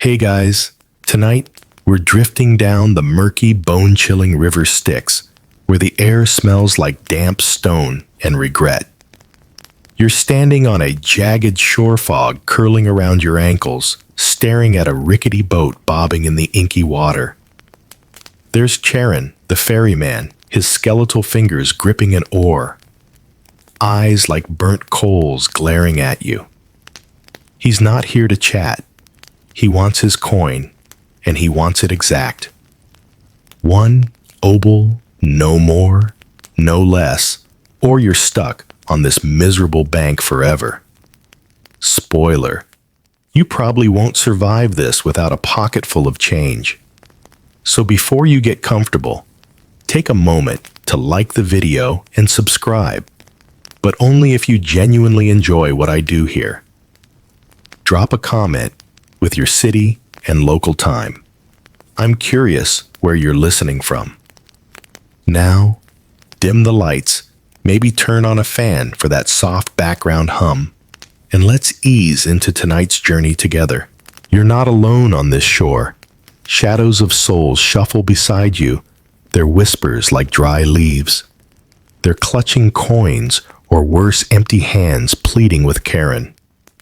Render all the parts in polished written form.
Hey guys, tonight we're drifting down the murky, bone-chilling river Styx, where the air smells like damp stone and regret. You're standing on a jagged shore fog curling around your ankles, staring at a rickety boat bobbing in the inky water. There's Charon, the ferryman, his skeletal fingers gripping an oar, eyes like burnt coals glaring at you. He's not here to chat. He wants his coin, and he wants it exact. 1 obol, no more, no less, or you're stuck on this miserable bank forever. Spoiler, you probably won't survive this without a pocket full of change. So before you get comfortable, take a moment to like the video and subscribe, but only if you genuinely enjoy what I do here. Drop a comment with your city and local time. I'm curious where you're listening from. Now, dim the lights, maybe turn on a fan for that soft background hum, and let's ease into tonight's journey together. You're not alone on this shore. Shadows of souls shuffle beside you, their whispers like dry leaves. They're clutching coins, or worse, empty hands pleading with Charon.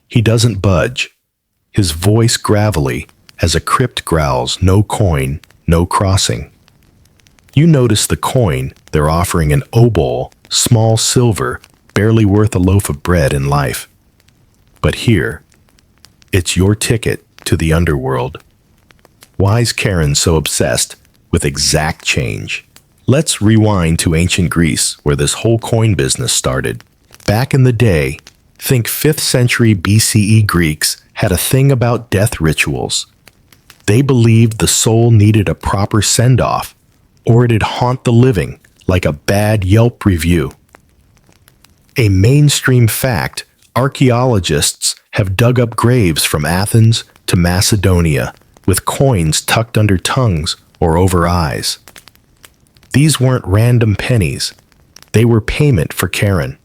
He doesn't budge, his voice gravelly as a crypt growls, "No coin, no crossing." You notice the coin they're offering, an obol, small silver, barely worth a loaf of bread in life. But here, it's your ticket to the underworld. Why's Charon so obsessed with exact change? Let's rewind to ancient Greece, where this whole coin business started. Back in the day, think 5th century BCE Greeks had a thing about death rituals. They believed the soul needed a proper send-off, or it'd haunt the living like a bad Yelp review. A mainstream fact, archaeologists have dug up graves from Athens to Macedonia with coins tucked under tongues or over eyes. These weren't random pennies. They were payment for Charon.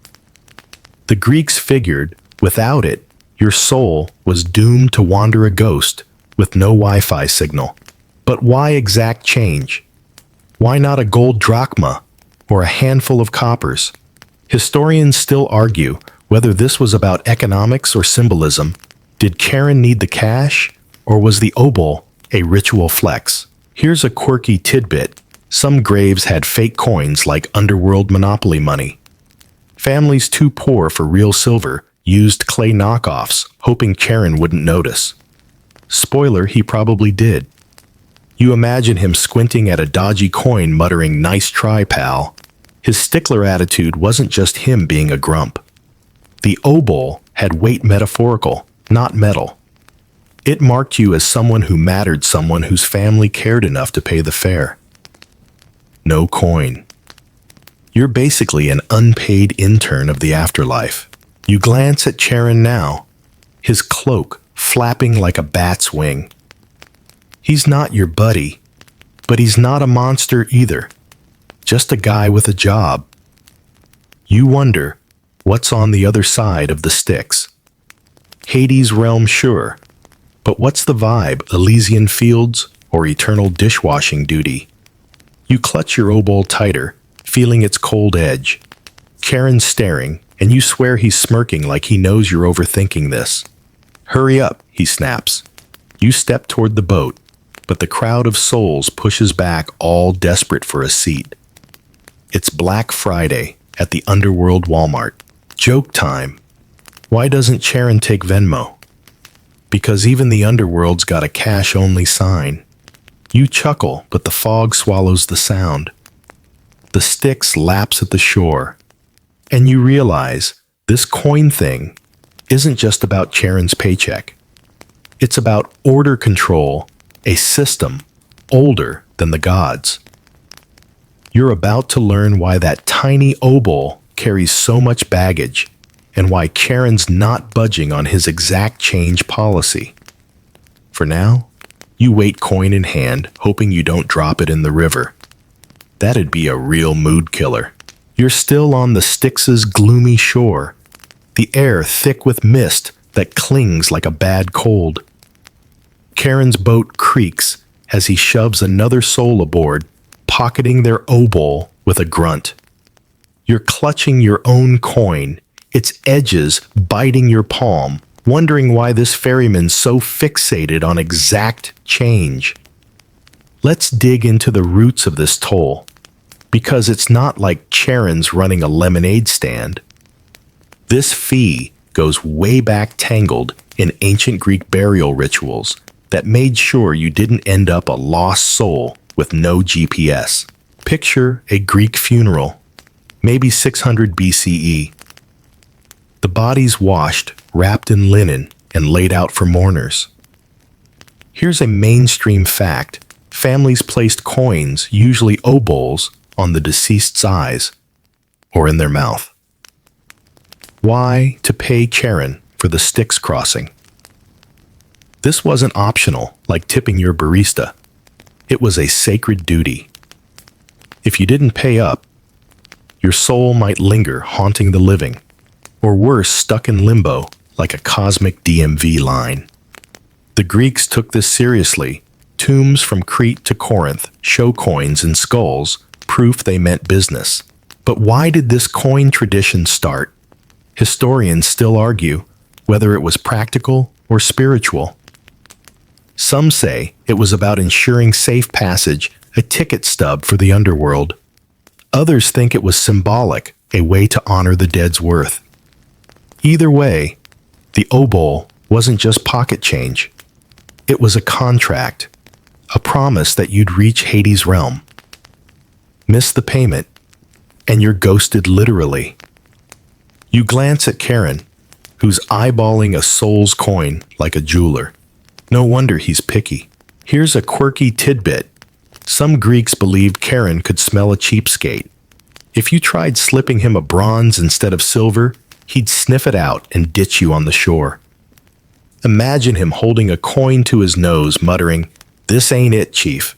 The Greeks figured, without it, your soul was doomed to wander a ghost with no Wi-Fi signal. But why exact change? Why not a gold drachma or a handful of coppers? Historians still argue whether this was about economics or symbolism. Did Charon need the cash, or was the obol a ritual flex? Here's a quirky tidbit. Some graves had fake coins like underworld monopoly money. Families too poor for real silver used clay knockoffs, hoping Charon wouldn't notice. Spoiler, he probably did. You imagine him squinting at a dodgy coin, muttering, "Nice try, pal." His stickler attitude wasn't just him being a grump. The obol had weight, metaphorical, not metal. It marked you as someone who mattered, someone whose family cared enough to pay the fare. No coin. You're basically an unpaid intern of the afterlife. You glance at Charon now, his cloak flapping like a bat's wing. He's not your buddy, but he's not a monster either. Just a guy with a job. You wonder, what's on the other side of the Styx? Hades' realm, sure. But what's the vibe? Elysian fields or eternal dishwashing duty? You clutch your obol tighter, feeling its cold edge. Charon's staring, and you swear he's smirking like he knows you're overthinking this. "Hurry up," he snaps. You step toward the boat, but the crowd of souls pushes back, all desperate for a seat. It's Black Friday at the underworld Walmart. Joke time. Why doesn't Charon take Venmo? Because even the underworld's got a cash-only sign. You chuckle, but the fog swallows the sound. The Styx laps at the shore, and you realize this coin thing isn't just about Charon's paycheck. It's about order control, a system older than the gods. You're about to learn why that tiny obol carries so much baggage, and why Charon's not budging on his exact change policy. For now, you wait coin in hand, hoping you don't drop it in the river. That'd be a real mood killer. You're still on the Styx's gloomy shore, the air thick with mist that clings like a bad cold. Charon's boat creaks as he shoves another soul aboard, pocketing their obol with a grunt. You're clutching your own coin, its edges biting your palm, wondering why this ferryman's so fixated on exact change. Let's dig into the roots of this toll, because it's not like Charon's running a lemonade stand. This fee goes way back, tangled in ancient Greek burial rituals that made sure you didn't end up a lost soul with no GPS. Picture a Greek funeral, maybe 600 BCE. The bodies washed, wrapped in linen, and laid out for mourners. Here's a mainstream fact. Families placed coins, usually obols, on the deceased's eyes or in their mouth. Why? To pay Charon for the Styx crossing. This wasn't optional, like tipping your barista. It was a sacred duty. If you didn't pay up, your soul might linger haunting the living, or worse, stuck in limbo like a cosmic DMV line. The Greeks took this seriously. Tombs from Crete to Corinth show coins and skulls, proof they meant business. But why did this coin tradition start? Historians still argue whether it was practical or spiritual. Some say it was about ensuring safe passage, a ticket stub for the underworld. Others think it was symbolic, a way to honor the dead's worth. Either way, the obol wasn't just pocket change. It was a contract, a promise that you'd reach Hades' realm. Miss the payment, and you're ghosted literally. You glance at Charon, who's eyeballing a soul's coin like a jeweler. No wonder he's picky. Here's a quirky tidbit. Some Greeks believed Charon could smell a cheapskate. If you tried slipping him a bronze instead of silver, he'd sniff it out and ditch you on the shore. Imagine him holding a coin to his nose, muttering, "This ain't it, chief."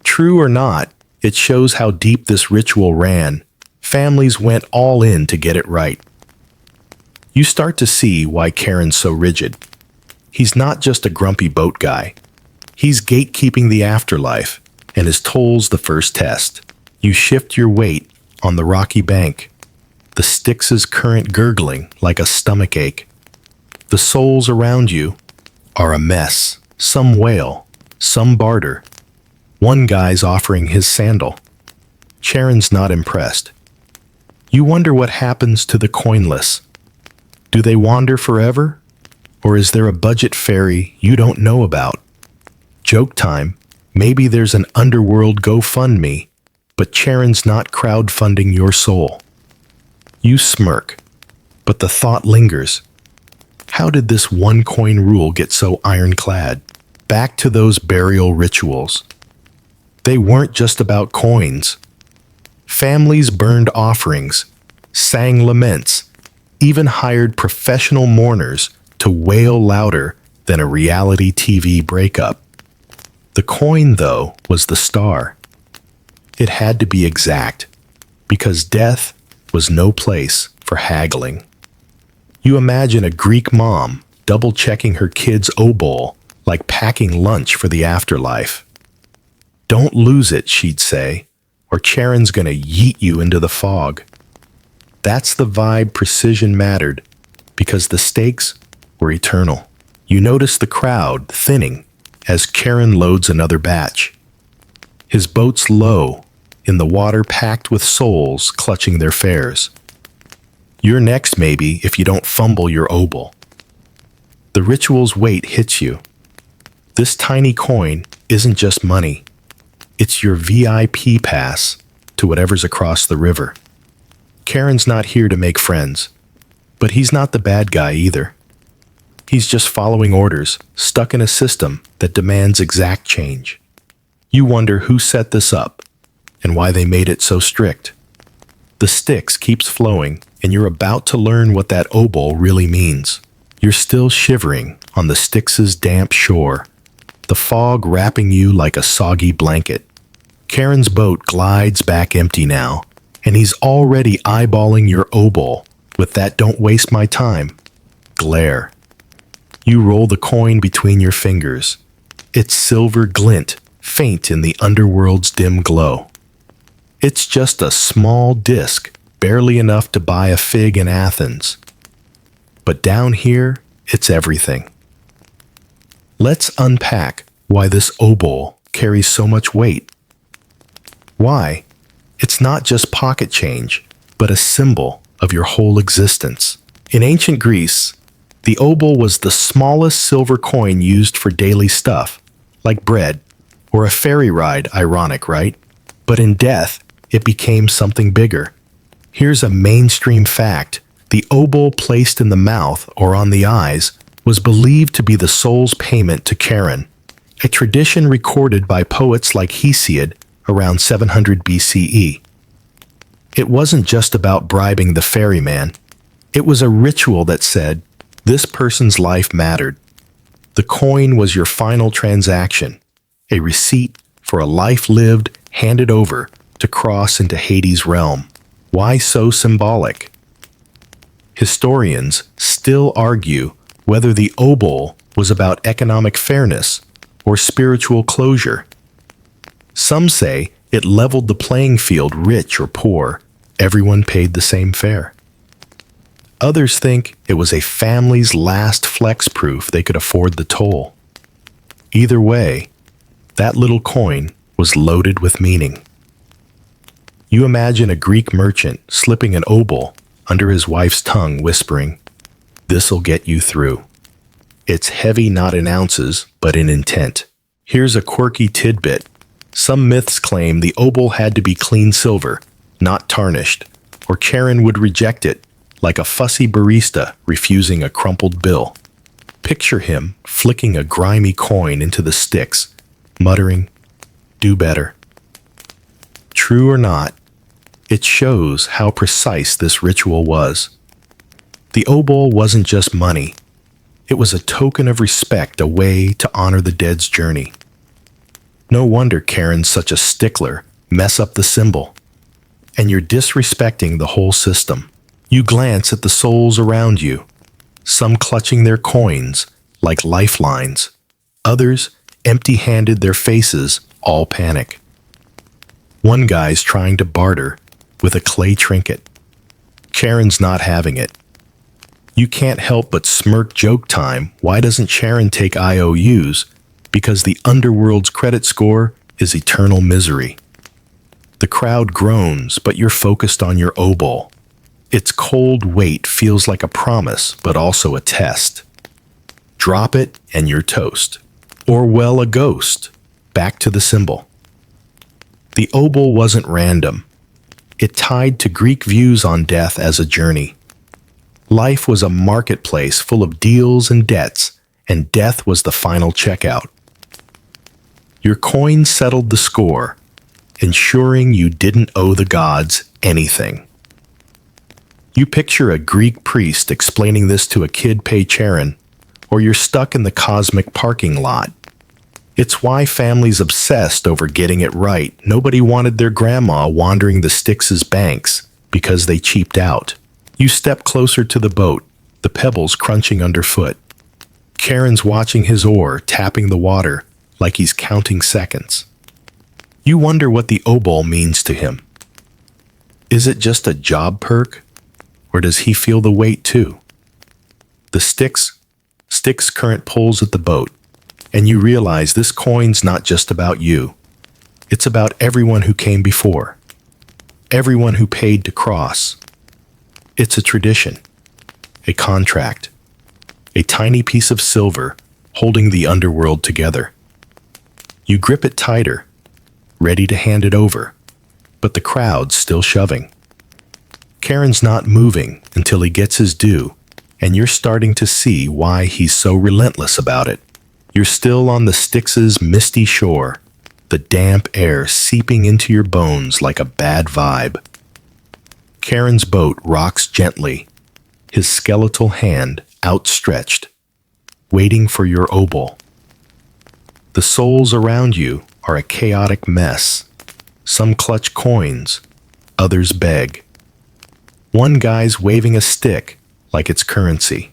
True or not, it shows how deep this ritual ran. Families went all in to get it right. You start to see why Charon's so rigid. He's not just a grumpy boat guy. He's gatekeeping the afterlife, and his toll's the first test. You shift your weight on the rocky bank, the Styx's current gurgling like a stomach ache. The souls around you are a mess. Some wail, some barter. One guy's offering his sandal. Charon's not impressed. You wonder what happens to the coinless. Do they wander forever? Or is there a budget ferry you don't know about? Joke time, maybe there's an underworld GoFundMe, but Charon's not crowdfunding your soul. You smirk, but the thought lingers. How did this one coin rule get so ironclad? Back to those burial rituals. They weren't just about coins. Families burned offerings, sang laments, even hired professional mourners to wail louder than a reality TV breakup. The coin, though, was the star. It had to be exact, because death was no place for haggling. You imagine a Greek mom double-checking her kid's obol like packing lunch for the afterlife. "Don't lose it," she'd say, "or Charon's gonna yeet you into the fog." That's the vibe. Precision mattered, because the stakes were eternal. You notice the crowd thinning as Charon loads another batch. His boat's low, in the water packed with souls clutching their fares. You're next, maybe, if you don't fumble your obol. The ritual's weight hits you. This tiny coin isn't just money. It's your VIP pass to whatever's across the river. Charon's not here to make friends, but he's not the bad guy either. He's just following orders, stuck in a system that demands exact change. You wonder who set this up and why they made it so strict. The Styx keeps flowing, and you're about to learn what that obol really means. You're still shivering on the Styx's damp shore, the fog wrapping you like a soggy blanket. Charon's boat glides back empty now, and he's already eyeballing your obol with that "don't waste my time" glare. You roll the coin between your fingers, its silver glint faint in the underworld's dim glow. It's just a small disk, barely enough to buy a fig in Athens. But down here, it's everything. Let's unpack why this obol carries so much weight. Why? It's not just pocket change, but a symbol of your whole existence. In ancient Greece, the obol was the smallest silver coin used for daily stuff, like bread, or a ferry ride, ironic, right? But in death, it became something bigger. Here's a mainstream fact. The obol placed in the mouth or on the eyes was believed to be the soul's payment to Charon, a tradition recorded by poets like Hesiod around 700 BCE. It wasn't just about bribing the ferryman. It was a ritual that said, this person's life mattered. The coin was your final transaction, a receipt for a life lived handed over to cross into Hades' realm. Why so symbolic? Historians still argue whether the obol was about economic fairness or spiritual closure. Some say it leveled the playing field, rich or poor, everyone paid the same fare. Others think it was a family's last flex proof they could afford the toll. Either way, that little coin was loaded with meaning. You imagine a Greek merchant slipping an obol under his wife's tongue, whispering, "This'll get you through." It's heavy not in ounces, but in intent. Here's a quirky tidbit. Some myths claim the obol had to be clean silver, not tarnished, or Charon would reject it, like a fussy barista refusing a crumpled bill. Picture him flicking a grimy coin into the sticks, muttering, "Do better." True or not, it shows how precise this ritual was. The obol wasn't just money. It was a token of respect, a way to honor the dead's journey. No wonder Charon's such a stickler. Mess up the symbol, and you're disrespecting the whole system. You glance at the souls around you, some clutching their coins like lifelines, others empty-handed, their faces all panic. One guy's trying to barter with a clay trinket. Charon's not having it. You can't help but smirk. Joke time. Why doesn't Charon take IOUs? Because the underworld's credit score is eternal misery. The crowd groans, but you're focused on your obol. Its cold weight feels like a promise, but also a test. Drop it and you're toast. Or, well, a ghost. Back to the symbol. The obol wasn't random. It tied to Greek views on death as a journey. Life was a marketplace full of deals and debts, and death was the final checkout. Your coin settled the score, ensuring you didn't owe the gods anything. You picture a Greek priest explaining this to a kid, "Pay Charon," or you're stuck in the cosmic parking lot. It's why families obsessed over getting it right. Nobody wanted their grandma wandering the Styx's banks because they cheaped out. You step closer to the boat, the pebbles crunching underfoot. Charon's watching his oar, tapping the water like he's counting seconds. You wonder what the obol means to him. Is it just a job perk? Or does he feel the weight too? The Styx current pulls at the boat, and you realize this coin's not just about you. It's about everyone who came before, everyone who paid to cross. It's a tradition, a contract, a tiny piece of silver holding the underworld together. You grip it tighter, ready to hand it over, but the crowd's still shoving. Charon's not moving until he gets his due, and you're starting to see why he's so relentless about it. You're still on the Styx's misty shore, the damp air seeping into your bones like a bad vibe. Charon's boat rocks gently, his skeletal hand outstretched, waiting for your obol. The souls around you are a chaotic mess. Some clutch coins, others beg. One guy's waving a stick like it's currency.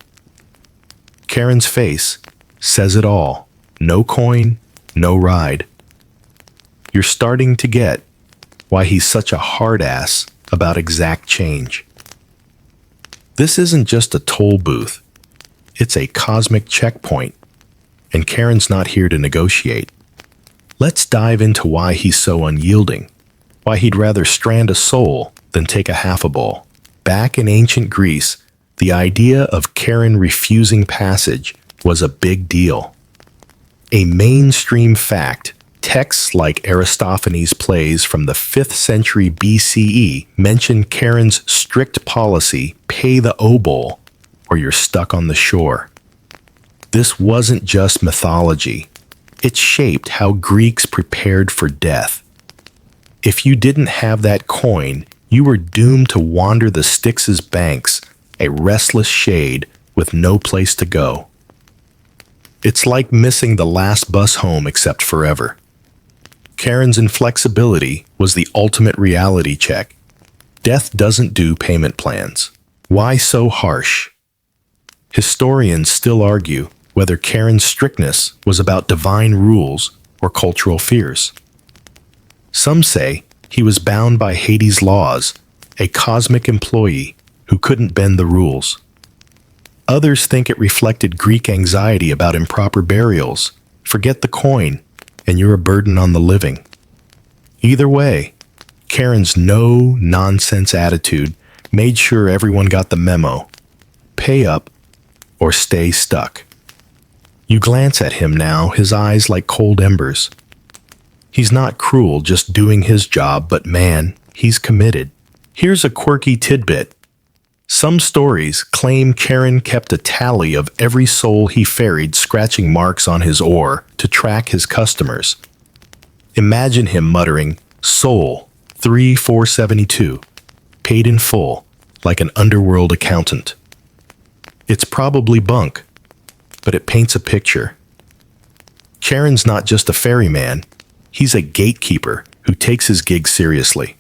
Charon's face says it all. No coin, no ride. You're starting to get why he's such a hard ass about exact change. This isn't just a toll booth, it's a cosmic checkpoint, and Charon's not here to negotiate. Let's dive into why he's so unyielding, why he'd rather strand a soul than take a half a bowl. Back in ancient Greece, the idea of Charon refusing passage was a big deal. A mainstream fact, texts like Aristophanes' plays from the 5th century BCE mention Charon's strict policy, pay the obol, or you're stuck on the shore. This wasn't just mythology. It shaped how Greeks prepared for death. If you didn't have that coin, you were doomed to wander the Styx's banks, a restless shade with no place to go. It's like missing the last bus home except forever. Charon's inflexibility was the ultimate reality check. Death doesn't do payment plans. Why so harsh? Historians still argue whether Charon's strictness was about divine rules or cultural fears. Some say he was bound by Hades' laws, a cosmic employee who couldn't bend the rules. Others think it reflected Greek anxiety about improper burials. Forget the coin, and you're a burden on the living. Either way, Charon's no-nonsense attitude made sure everyone got the memo. Pay up or stay stuck. You glance at him now, his eyes like cold embers. He's not cruel, just doing his job, but man, he's committed. Here's a quirky tidbit. Some stories claim Charon kept a tally of every soul he ferried, scratching marks on his oar to track his customers. Imagine him muttering, "Soul 3472, paid in full, like an underworld accountant." It's probably bunk, but it paints a picture. Charon's not just a ferryman, he's a gatekeeper who takes his gig seriously.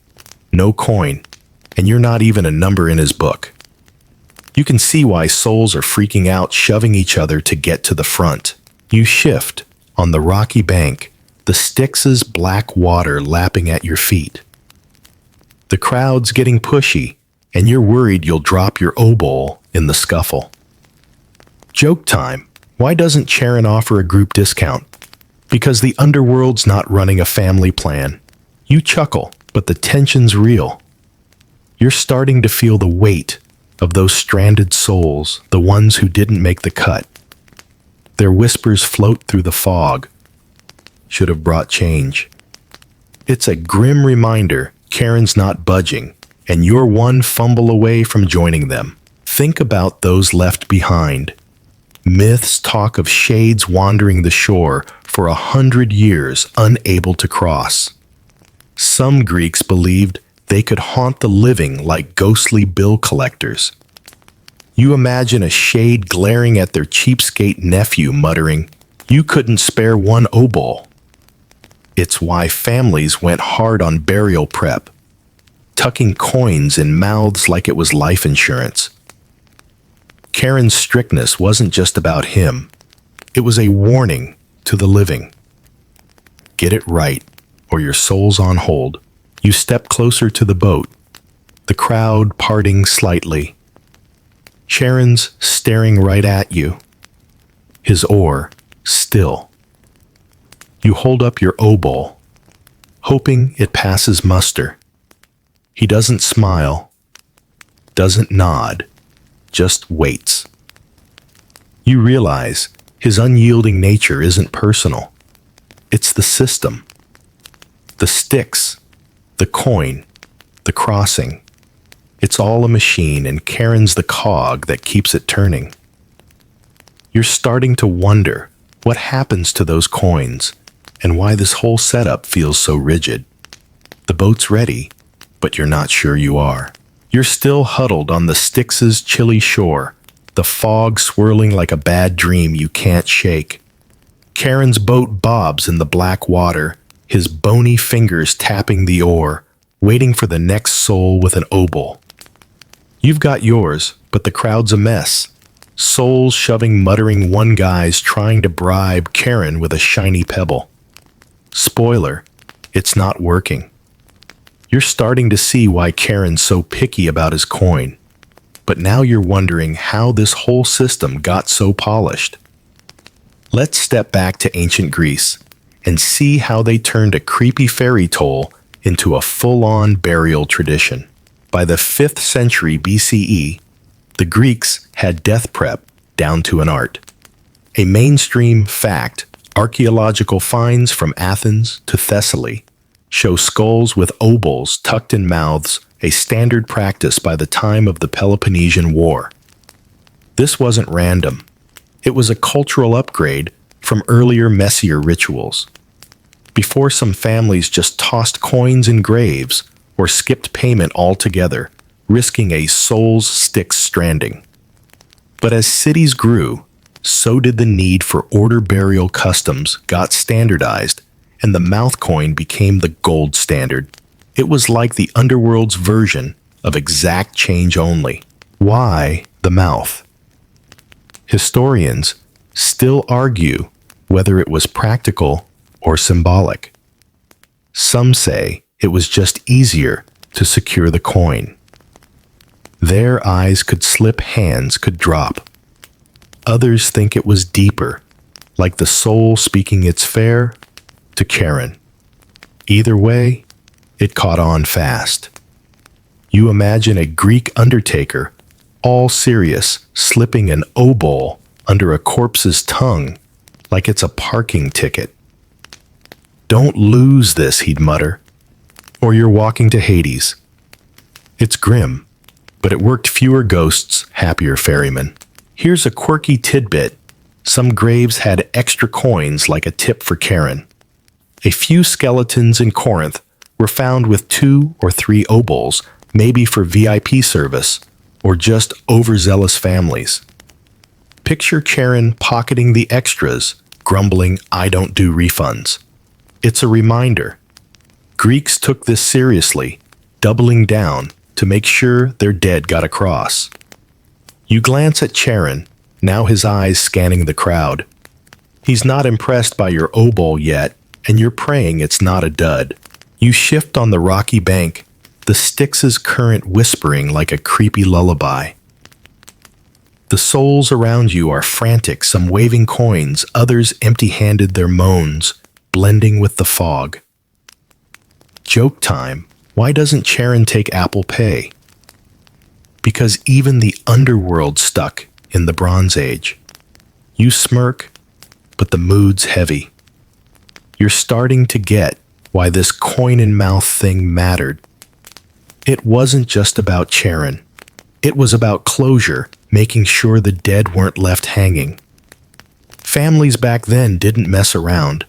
No coin, and you're not even a number in his book. You can see why souls are freaking out, shoving each other to get to the front. You shift on the rocky bank, the Styx's black water lapping at your feet. The crowd's getting pushy, and you're worried you'll drop your obol in the scuffle. Joke time. Why doesn't Charon offer a group discount? Because the underworld's not running a family plan. You chuckle, but the tension's real. You're starting to feel the weight of those stranded souls, the ones who didn't make the cut. Their whispers float through the fog. Should have brought change. It's a grim reminder Charon's not budging, and you're one fumble away from joining them. Think about those left behind. Myths talk of shades wandering the shore for 100 years, unable to cross. Some Greeks believed they could haunt the living like ghostly bill collectors. You imagine a shade glaring at their cheapskate nephew, muttering, "You couldn't spare one obol." It's why families went hard on burial prep, tucking coins in mouths like it was life insurance. Charon's strictness wasn't just about him. It was a warning to the living. Get it right, or your soul's on hold. You step closer to the boat, the crowd parting slightly. Charon's staring right at you, his oar still. You hold up your obol, hoping it passes muster. He doesn't smile, doesn't nod, just waits. You realize his unyielding nature isn't personal. It's the system. The Styx, the coin, the crossing. It's all a machine, and Charon's the cog that keeps it turning. You're starting to wonder what happens to those coins and why this whole setup feels so rigid. The boat's ready, but you're not sure you are. You're still huddled on the Styx's chilly shore, the fog swirling like a bad dream you can't shake. Charon's boat bobs in the black water, his bony fingers tapping the oar, waiting for the next soul with an obol. You've got yours, but the crowd's a mess. Souls shoving, muttering, one guy's trying to bribe Charon with a shiny pebble. Spoiler, it's not working. You're starting to see why Charon's so picky about his coin. But now you're wondering how this whole system got so polished. Let's step back to ancient Greece and see how they turned a creepy fairy tale into a full-on burial tradition. By the 5th century BCE, the Greeks had death prep down to an art. A mainstream fact, archaeological finds from Athens to Thessaly show skulls with obols tucked in mouths, a standard practice by the time of the Peloponnesian War. This wasn't random. It was a cultural upgrade from earlier, messier rituals. Before, some families just tossed coins in graves or skipped payment altogether, risking a soul's Styx stranding. But as cities grew, so did the need for order burial customs got standardized, and the mouth coin became the gold standard. It was like the underworld's version of exact change only. Why the mouth? Historians still argue whether it was practical or symbolic. Some say it was just easier to secure the coin. Their eyes could slip, hands could drop. Others think it was deeper, like the soul speaking its fare to Charon. Either way, it caught on fast. You imagine a Greek undertaker, all serious, slipping an obol under a corpse's tongue like it's a parking ticket. "Don't lose this," he'd mutter, "or you're walking to Hades." It's grim, but it worked fewer ghosts, happier ferrymen. Here's a quirky tidbit. Some graves had extra coins like a tip for Charon. A few skeletons in Corinth were found with 2 or 3 obols, maybe for VIP service or just overzealous families. Picture Charon pocketing the extras, grumbling, "I don't do refunds." It's a reminder. Greeks took this seriously, doubling down to make sure their dead got across. You glance at Charon, now his eyes scanning the crowd. He's not impressed by your obol yet, and you're praying it's not a dud. You shift on the rocky bank, the Styx's current whispering like a creepy lullaby. The souls around you are frantic, some waving coins, others empty-handed, their moans blending with the fog. Joke time. Why doesn't Charon take Apple Pay? Because even the underworld stuck in the Bronze Age. You smirk, but the mood's heavy. You're starting to get why this coin-in-mouth thing mattered. It wasn't just about Charon. It was about closure, making sure the dead weren't left hanging. Families back then didn't mess around.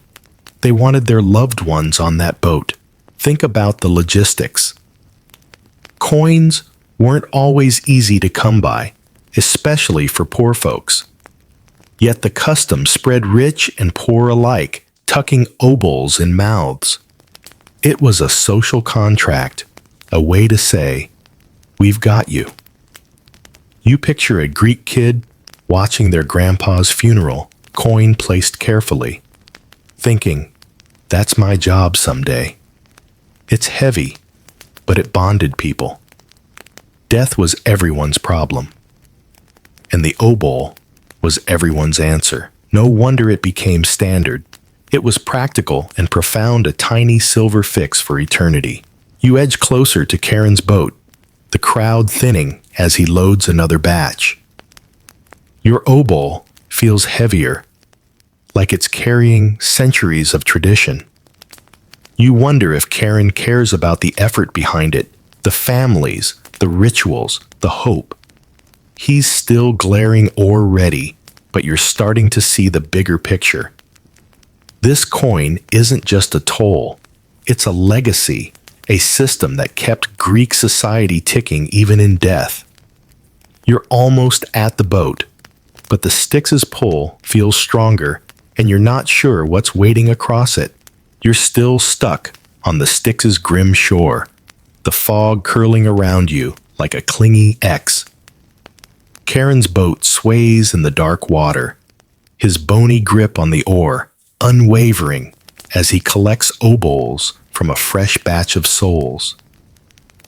They wanted their loved ones on that boat. Think about the logistics. Coins weren't always easy to come by, especially for poor folks. Yet the custom spread rich and poor alike, tucking obols in mouths. It was a social contract, a way to say, "We've got you." You picture a Greek kid watching their grandpa's funeral, coin placed carefully, thinking, "That's my job someday." It's heavy, but it bonded people. Death was everyone's problem, and the obol was everyone's answer. No wonder it became standard. It was practical and profound, a tiny silver fix for eternity. You edge closer to Charon's boat, the crowd thinning as he loads another batch. Your obol feels heavier, like it's carrying centuries of tradition. You wonder if Charon cares about the effort behind it, the families, the rituals, the hope. He's still glaring ore ready, but you're starting to see the bigger picture. This coin isn't just a toll, it's a legacy, a system that kept Greek society ticking even in death. You're almost at the boat, but the Styx's pull feels stronger, and you're not sure what's waiting across it. You're still stuck on the Styx's grim shore, the fog curling around you like a clingy X. Charon's boat sways in the dark water, his bony grip on the oar, unwavering, as he collects obols from a fresh batch of souls.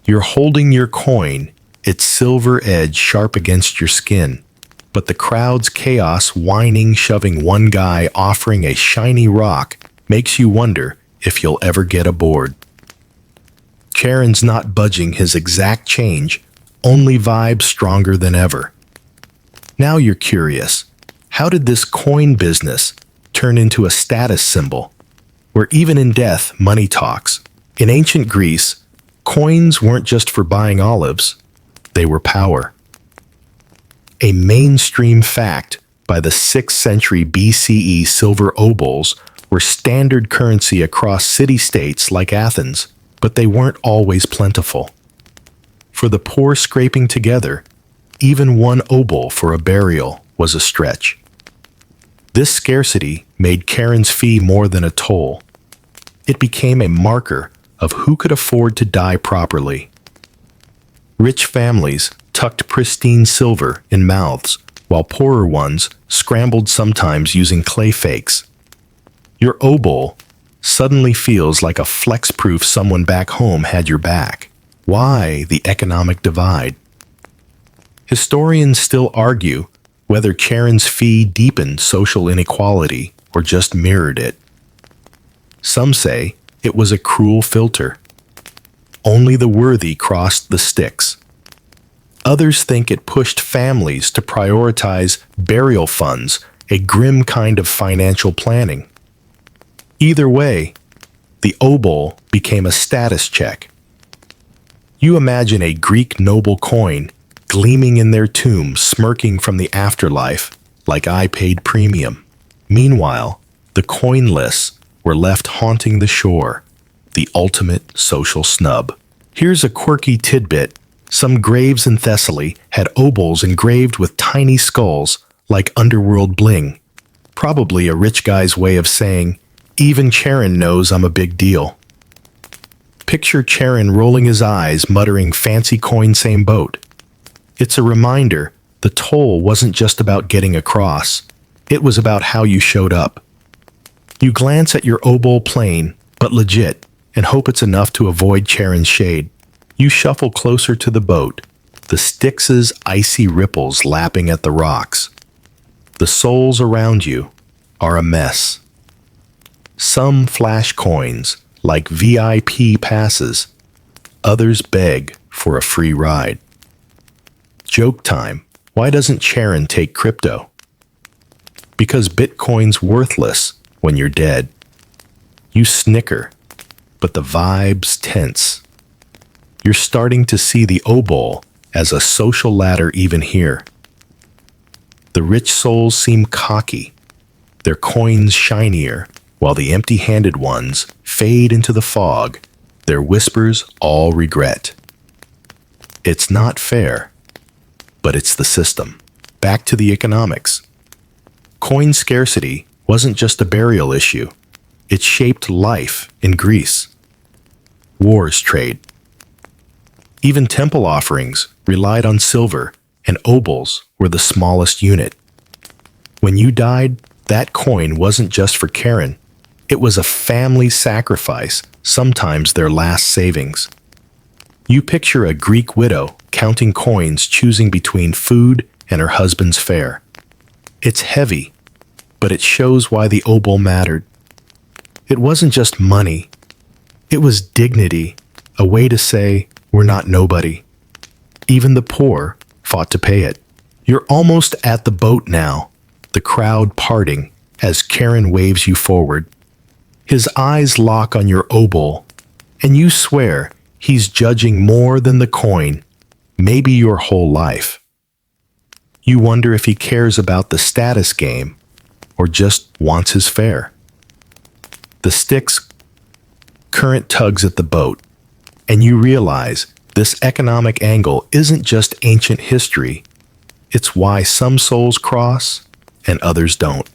You're holding your coin, its silver edge sharp against your skin, but the crowd's chaos whining, shoving one guy offering a shiny rock makes you wonder if you'll ever get aboard. Charon's not budging his exact change, only vibes stronger than ever. Now you're curious, how did this coin business turn into a status symbol, where even in death money talks? In ancient Greece, coins weren't just for buying olives, they were power. A mainstream fact, by the 6th century BCE, silver obols were standard currency across city-states like Athens, but they weren't always plentiful. For the poor scraping together, even one obol for a burial was a stretch. This scarcity made Charon's fee more than a toll. It became a marker of who could afford to die properly. Rich families tucked pristine silver in mouths, while poorer ones scrambled, sometimes using clay fakes. Your obol suddenly feels like a flex proof someone back home had your back. Why the economic divide? Historians still argue whether Charon's fee deepened social inequality or just mirrored it. Some say it was a cruel filter. Only the worthy crossed the Styx. Others think it pushed families to prioritize burial funds, a grim kind of financial planning. Either way, the obol became a status check. You imagine a Greek noble coin gleaming in their tomb, smirking from the afterlife like I paid premium. Meanwhile, the coinless were left haunting the shore, the ultimate social snub. Here's a quirky tidbit. Some graves in Thessaly had obols engraved with tiny skulls like underworld bling. Probably a rich guy's way of saying, even Charon knows I'm a big deal. Picture Charon rolling his eyes, muttering, fancy coin, same boat. It's a reminder the toll wasn't just about getting across, it was about how you showed up. You glance at your obol plain, but legit, and hope it's enough to avoid Charon's shade. You shuffle closer to the boat, the Styx's icy ripples lapping at the rocks. The souls around you are a mess. Some flash coins, like VIP passes. Others beg for a free ride. Joke time. Why doesn't Charon take crypto? Because Bitcoin's worthless when you're dead. You snicker, but the vibe's tense. You're starting to see the obol as a social ladder even here. The rich souls seem cocky, their coins shinier, while the empty-handed ones fade into the fog, their whispers all regret. It's not fair, but it's the system. Back to the economics. Coin scarcity wasn't just a burial issue. It shaped life in Greece. Wars trade. Even temple offerings relied on silver, and obols were the smallest unit. When you died, that coin wasn't just for Charon. It was a family sacrifice, sometimes their last savings. You picture a Greek widow counting coins, choosing between food and her husband's fare. It's heavy, but it shows why the obol mattered. It wasn't just money. It was dignity, a way to say, we're not nobody. Even the poor fought to pay it. You're almost at the boat now, the crowd parting as Charon waves you forward. His eyes lock on your obol, and you swear he's judging more than the coin, maybe your whole life. You wonder if he cares about the status game or just wants his fare. The Styx current tugs at the boat, and you realize this economic angle isn't just ancient history, it's why some souls cross and others don't.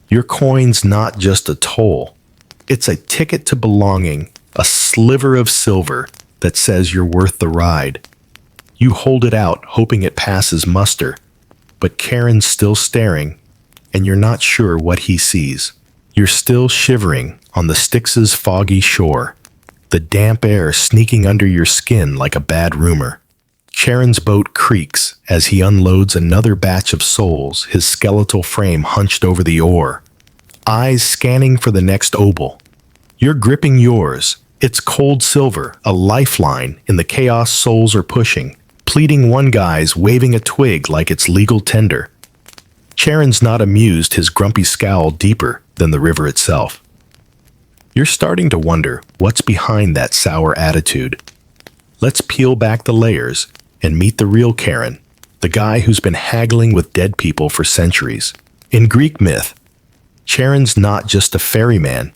Your coin's not just a toll, it's a ticket to belonging, a sliver of silver that says you're worth the ride. You hold it out, hoping it passes muster, but Charon's still staring, and you're not sure what he sees. You're still shivering on the Styx's foggy shore, the damp air sneaking under your skin like a bad rumor. Charon's boat creaks as he unloads another batch of souls, his skeletal frame hunched over the oar, eyes scanning for the next obol. You're gripping yours. It's cold silver, a lifeline in the chaos souls are pushing, pleading. One guy's waving a twig like it's legal tender. Charon's not amused, his grumpy scowl deeper than the river itself. You're starting to wonder what's behind that sour attitude. Let's peel back the layers and meet the real Charon, the guy who's been haggling with dead people for centuries. In Greek myth, Charon's not just a ferryman.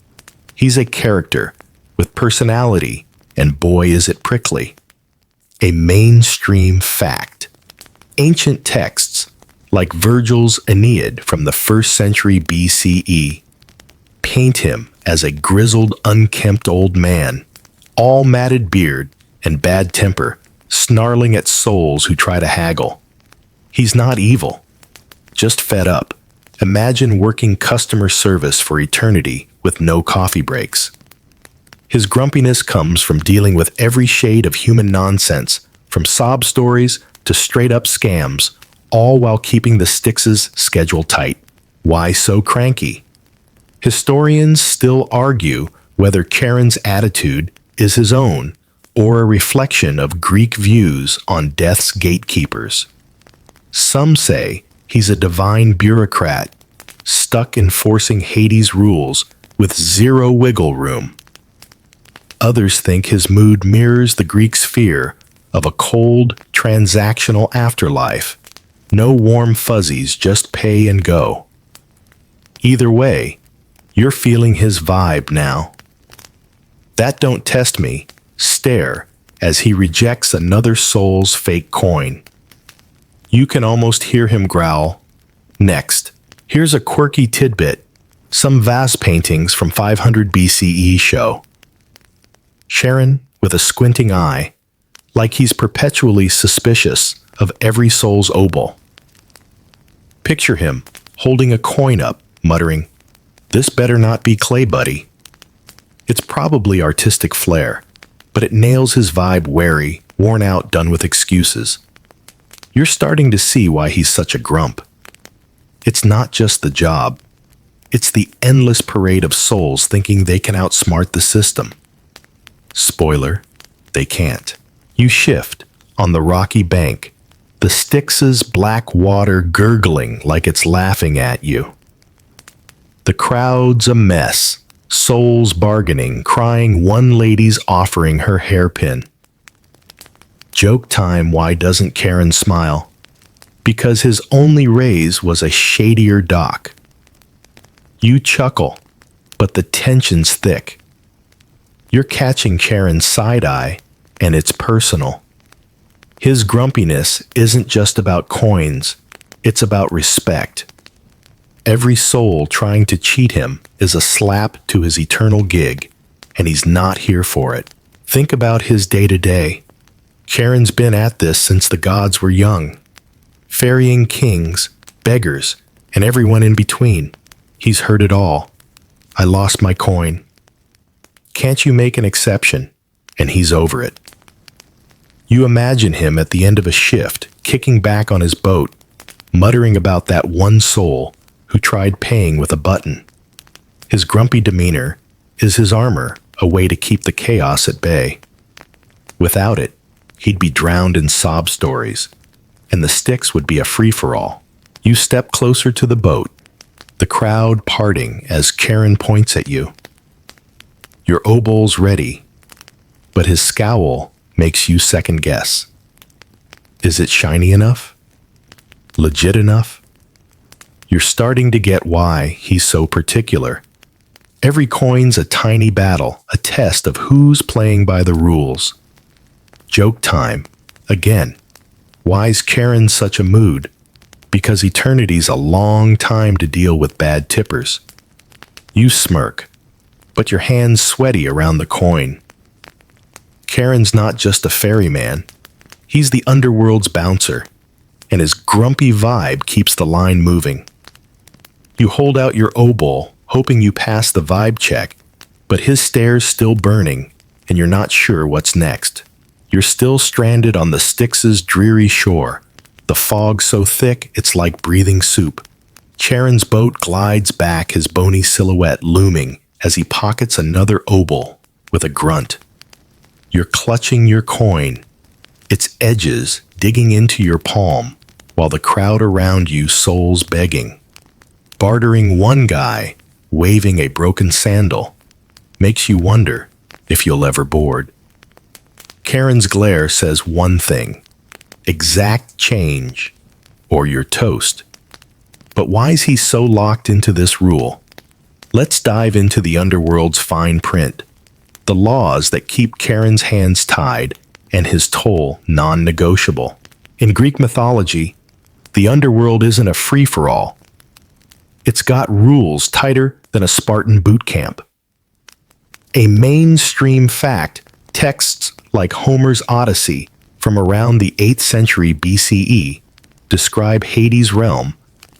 He's a character with personality, and boy is it prickly. A mainstream fact. Ancient texts, like Virgil's Aeneid from the 1st century BCE, paint him as a grizzled, unkempt old man, all matted beard and bad temper, snarling at souls who try to haggle. He's not evil, just fed up. Imagine working customer service for eternity with no coffee breaks. His grumpiness comes from dealing with every shade of human nonsense, from sob stories to straight-up scams, all while keeping the Styx's schedule tight. Why so cranky? Historians still argue whether Charon's attitude is his own or a reflection of Greek views on death's gatekeepers. Some say he's a divine bureaucrat, stuck enforcing Hades' rules with zero wiggle room. Others think his mood mirrors the Greeks' fear of a cold, transactional afterlife. No warm fuzzies, just pay and go. Either way, you're feeling his vibe now. That don't test me. Stare as he rejects another soul's fake coin. You can almost hear him growl. Next, here's a quirky tidbit. Some vase paintings from 500 BCE show Charon with a squinting eye, like he's perpetually suspicious of every soul's obol. Picture him holding a coin up, muttering, "This better not be clay, buddy." It's probably artistic flair, but it nails his vibe. Wary, worn out, done with excuses. You're starting to see why he's such a grump. It's not just the job. It's the endless parade of souls thinking they can outsmart the system. Spoiler, they can't. You shift on the rocky bank, the Styx's black water gurgling like it's laughing at you. The crowd's a mess, souls bargaining, crying. One lady's offering her hairpin. Joke time. Why doesn't Charon smile? Because his only raise was a shadier dock. You chuckle, but the tension's thick. You're catching Charon's side-eye, and it's personal. His grumpiness isn't just about coins, it's about respect. Every soul trying to cheat him is a slap to his eternal gig, and he's not here for it. Think about his day-to-day. Charon's been at this since the gods were young, ferrying kings, beggars, and everyone in between. He's heard it all. I lost my coin. Can't you make an exception? And he's over it. You imagine him at the end of a shift, kicking back on his boat, muttering about that one soul who tried paying with a button. His grumpy demeanor is his armor, a way to keep the chaos at bay. Without it, he'd be drowned in sob stories, and the Styx would be a free-for-all. You step closer to the boat, the crowd parting as Charon points at you. Your obol's ready, but his scowl makes you second guess. Is it shiny enough? Legit enough? You're starting to get why he's so particular. Every coin's a tiny battle, a test of who's playing by the rules. Joke time. Again. Why's Charon such a mood? Because eternity's a long time to deal with bad tippers. You smirk, but your hands sweaty around the coin. Charon's not just a ferryman. He's the underworld's bouncer, and his grumpy vibe keeps the line moving. You hold out your obol, hoping you pass the vibe check, But his stare's still burning, and you're not sure what's next. You're still stranded on the Styx's dreary shore, the fog so thick it's like breathing soup. Charon's boat glides back, his bony silhouette looming as he pockets another obol with a grunt. You're clutching your coin, its edges digging into your palm, while the crowd around you souls begging. Bartering one guy, waving a broken sandal, makes you wonder if you'll ever board. Charon's glare says one thing: exact change, or you're toast. But why's he so locked into this rule? Let's dive into the underworld's fine print, the laws that keep Charon's hands tied and his toll non-negotiable. In Greek mythology, the underworld isn't a free-for-all. It's got rules tighter than a Spartan boot camp. A mainstream fact, texts like Homer's Odyssey from around the 8th century BCE describe Hades' realm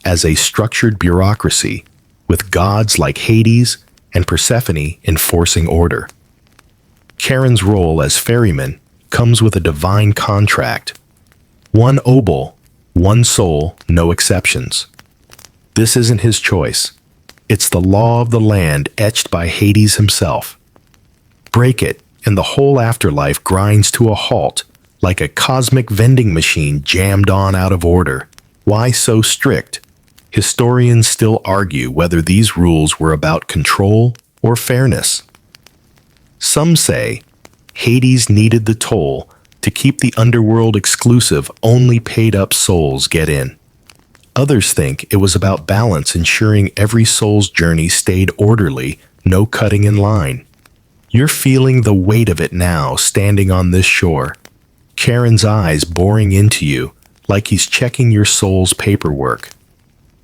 as a structured bureaucracy, with gods like Hades and Persephone enforcing order. Charon's role as ferryman comes with a divine contract. One obol, one soul, no exceptions. This isn't his choice. It's the law of the land etched by Hades himself. Break it, and the whole afterlife grinds to a halt, like a cosmic vending machine jammed on out of order. Why so strict? Historians still argue whether these rules were about control or fairness. Some say Hades needed the toll to keep the underworld exclusive, only paid-up souls get in. Others think it was about balance, ensuring every soul's journey stayed orderly, no cutting in line. You're feeling the weight of it now, standing on this shore. Charon's eyes boring into you, like he's checking your soul's paperwork.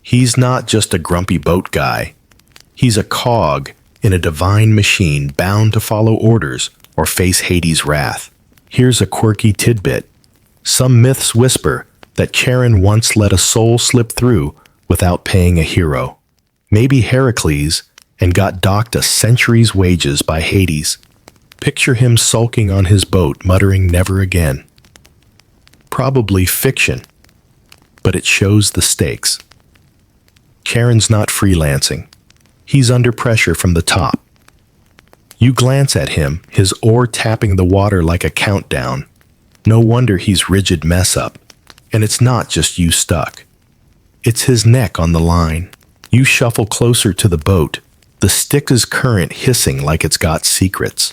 He's not just a grumpy boat guy. He's a cog in a divine machine bound to follow orders or face Hades' wrath. Here's a quirky tidbit. Some myths whisper that Charon once let a soul slip through without paying a hero. Maybe Heracles, and got docked a century's wages by Hades. Picture him sulking on his boat, muttering never again. Probably fiction, but it shows the stakes. Charon's not freelancing. He's under pressure from the top. You glance at him, his oar tapping the water like a countdown. No wonder he's rigid mess up. And it's not just you stuck. It's his neck on the line. You shuffle closer to the boat, the Styx's current hissing like it's got secrets.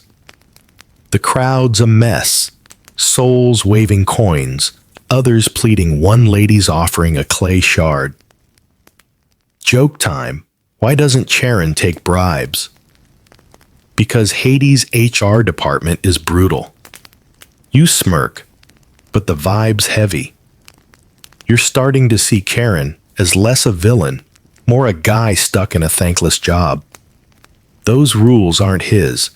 The crowd's a mess, souls waving coins, others pleading, one lady's offering a clay shard. Joke time. Why doesn't Charon take bribes? Because Hades' HR department is brutal. You smirk, but the vibe's heavy. You're starting to see Charon as less a villain, more a guy stuck in a thankless job. Those rules aren't his.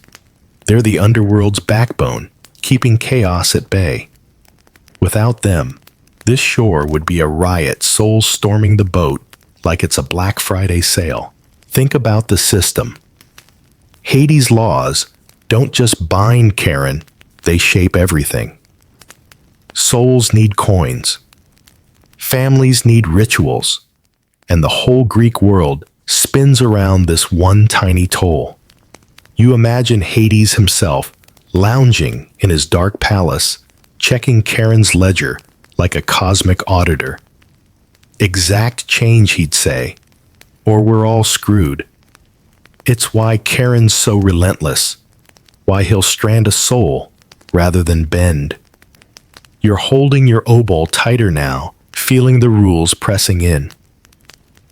They're the underworld's backbone, keeping chaos at bay. Without them, this shore would be a riot, souls storming the boat like it's a Black Friday sale. Think about the system. Hades' laws don't just bind Charon, they shape everything. Souls need coins. Families need rituals. And the whole Greek world spins around this one tiny toll. You imagine Hades himself lounging in his dark palace, checking Charon's ledger like a cosmic auditor. Exact change, he'd say, or we're all screwed. It's why Charon's so relentless, why he'll strand a soul rather than bend. You're holding your obol tighter now, feeling the rules pressing in.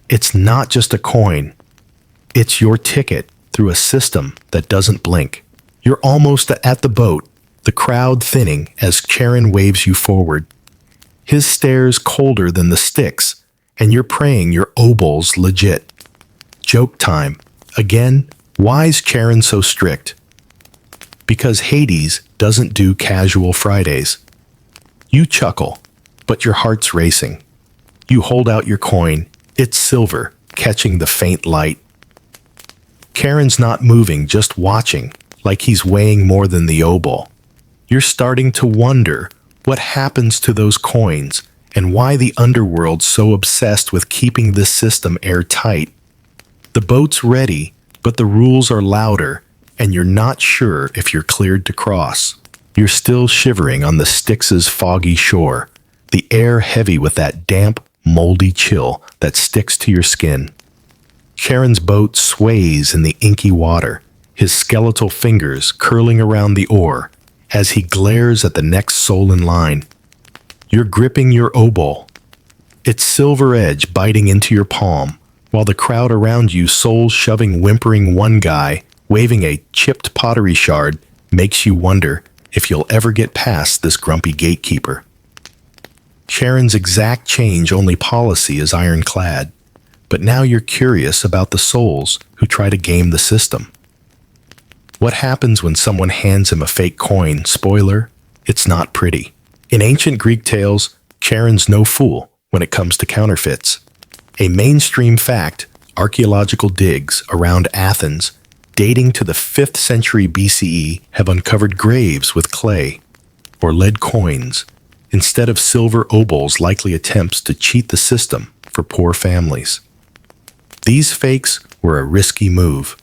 It's not just a coin. It's your ticket through a system that doesn't blink. You're almost at the boat, the crowd thinning as Charon waves you forward. His stare's colder than the Styx, and you're praying your obol's legit. Joke time. Again, why's Charon so strict? Because Hades doesn't do casual Fridays. You chuckle, but your heart's racing. You hold out your coin. It's silver, catching the faint light. Charon's not moving, just watching, like he's weighing more than the obol. You're starting to wonder what happens to those coins and why the underworld's so obsessed with keeping this system airtight. The boat's ready, but the rules are louder, and you're not sure if you're cleared to cross. You're still shivering on the Styx's foggy shore, the air heavy with that damp, moldy chill that sticks to your skin. Charon's boat sways in the inky water, his skeletal fingers curling around the oar as he glares at the next soul in line. You're gripping your obol, its silver edge biting into your palm, while the crowd around you, souls shoving whimpering one guy, waving a chipped pottery shard, makes you wonder if you'll ever get past this grumpy gatekeeper. Charon's exact change-only policy is ironclad, but now you're curious about the souls who try to game the system. What happens when someone hands him a fake coin? Spoiler, it's not pretty. In ancient Greek tales, Charon's no fool when it comes to counterfeits. A mainstream fact, archaeological digs around Athens dating to the 5th century BCE have uncovered graves with clay or lead coins instead of silver obols, likely attempts to cheat the system for poor families. These fakes were a risky move.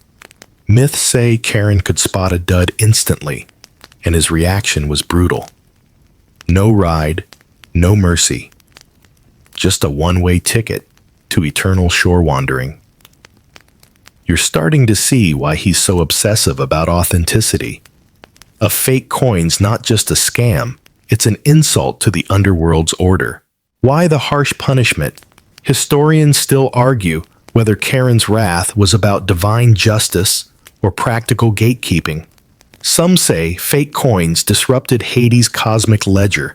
Myths say Charon could spot a dud instantly, and his reaction was brutal. No ride, no mercy. Just a one-way ticket to eternal shore wandering. You're starting to see why he's so obsessive about authenticity. A fake coin's not just a scam, it's an insult to the underworld's order. Why the harsh punishment? Historians still argue whether Charon's wrath was about divine justice or practical gatekeeping. Some say fake coins disrupted Hades' cosmic ledger,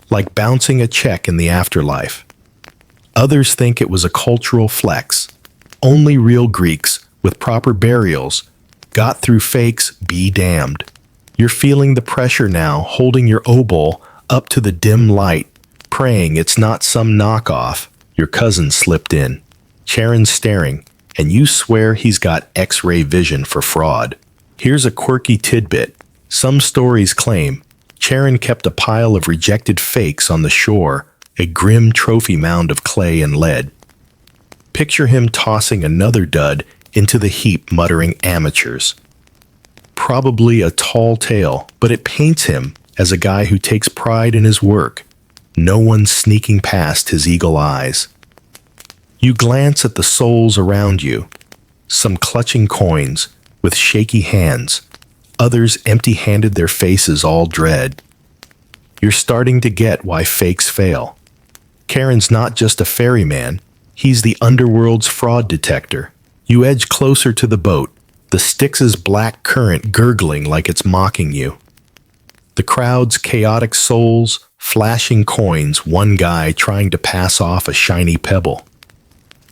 like bouncing a check in the afterlife. Others think it was a cultural flex. Only real Greeks with proper burials got through fakes, be damned. You're feeling the pressure now, holding your obol up to the dim light, praying it's not some knockoff your cousin slipped in. Charon's staring, and you swear he's got X-ray vision for fraud. Here's a quirky tidbit. Some stories claim Charon kept a pile of rejected fakes on the shore, a grim trophy mound of clay and lead. Picture him tossing another dud into the heap, muttering, "Amateurs." Probably a tall tale, but it paints him as a guy who takes pride in his work. No one sneaking past his eagle eyes. You glance at the souls around you, some clutching coins with shaky hands, others empty-handed, their faces all dread. You're starting to get why fakes fail. Charon's not just a ferryman, he's the underworld's fraud detector. You edge closer to the boat, the Styx's black current gurgling like it's mocking you. The crowd's chaotic souls, flashing coins, one guy trying to pass off a shiny pebble.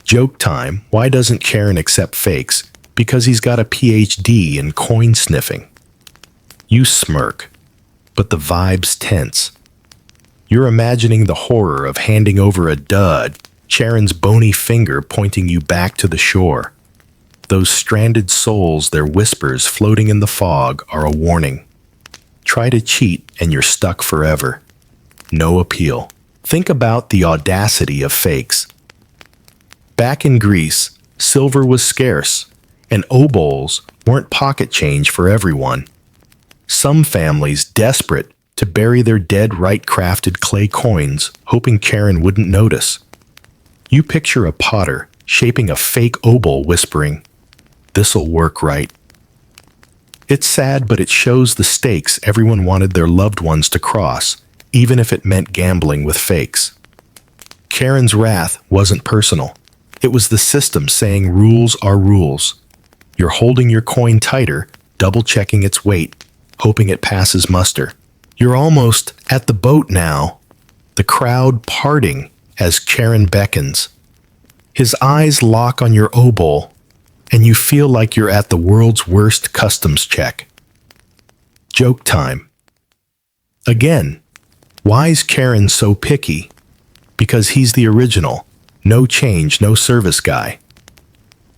Joke time, why doesn't Charon accept fakes? Because he's got a PhD in coin sniffing. You smirk, but the vibe's tense. You're imagining the horror of handing over a dud, Charon's bony finger pointing you back to the shore. Those stranded souls, their whispers floating in the fog, are a warning. Try to cheat and you're stuck forever. No appeal. Think about the audacity of fakes. Back in Greece, silver was scarce, and obols weren't pocket change for everyone. Some families, desperate to bury their dead, right-crafted clay coins, hoping Charon wouldn't notice. You picture a potter shaping a fake obol, whispering, "This'll work right." It's sad, but it shows the stakes everyone wanted their loved ones to cross, even if it meant gambling with fakes. Charon's wrath wasn't personal. It was the system saying rules are rules. You're holding your coin tighter, double-checking its weight, hoping it passes muster. You're almost at the boat now, the crowd parting as Charon beckons. His eyes lock on your obol, and you feel like you're at the world's worst customs check. Joke time. Again, why's Charon so picky? Because he's the original, no change, no service guy.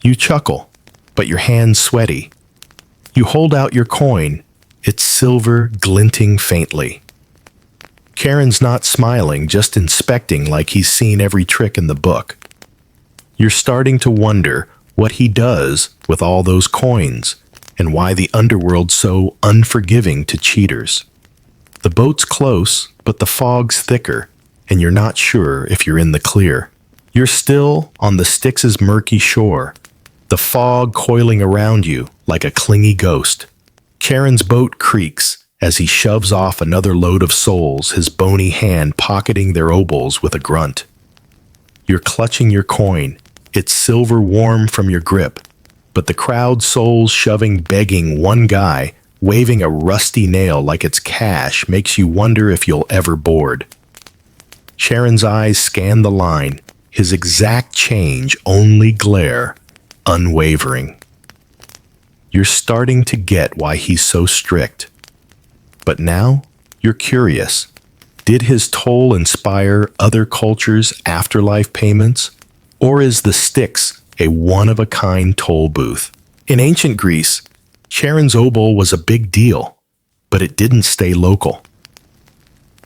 You chuckle. but your hands sweaty. You hold out your coin, its silver glinting faintly. Charon's not smiling, just inspecting like he's seen every trick in the book. You're starting to wonder what he does with all those coins and why the underworld's so unforgiving to cheaters. The boat's close, but the fog's thicker, and you're not sure if you're in the clear. You're still on the Styx's murky shore, the fog coiling around you like a clingy ghost. Charon's boat creaks as he shoves off another load of souls, his bony hand pocketing their obols with a grunt. You're clutching your coin, its silver warm from your grip, but the crowd souls shoving, begging, one guy waving a rusty nail like it's cash makes you wonder if you'll ever board. Charon's eyes scan the line, his exact change only glare, unwavering. You're starting to get why he's so strict. But now you're curious. Did his toll inspire other cultures' afterlife payments? Or is the Styx a one-of-a-kind toll booth? In ancient Greece, Charon's obol was a big deal, but it didn't stay local.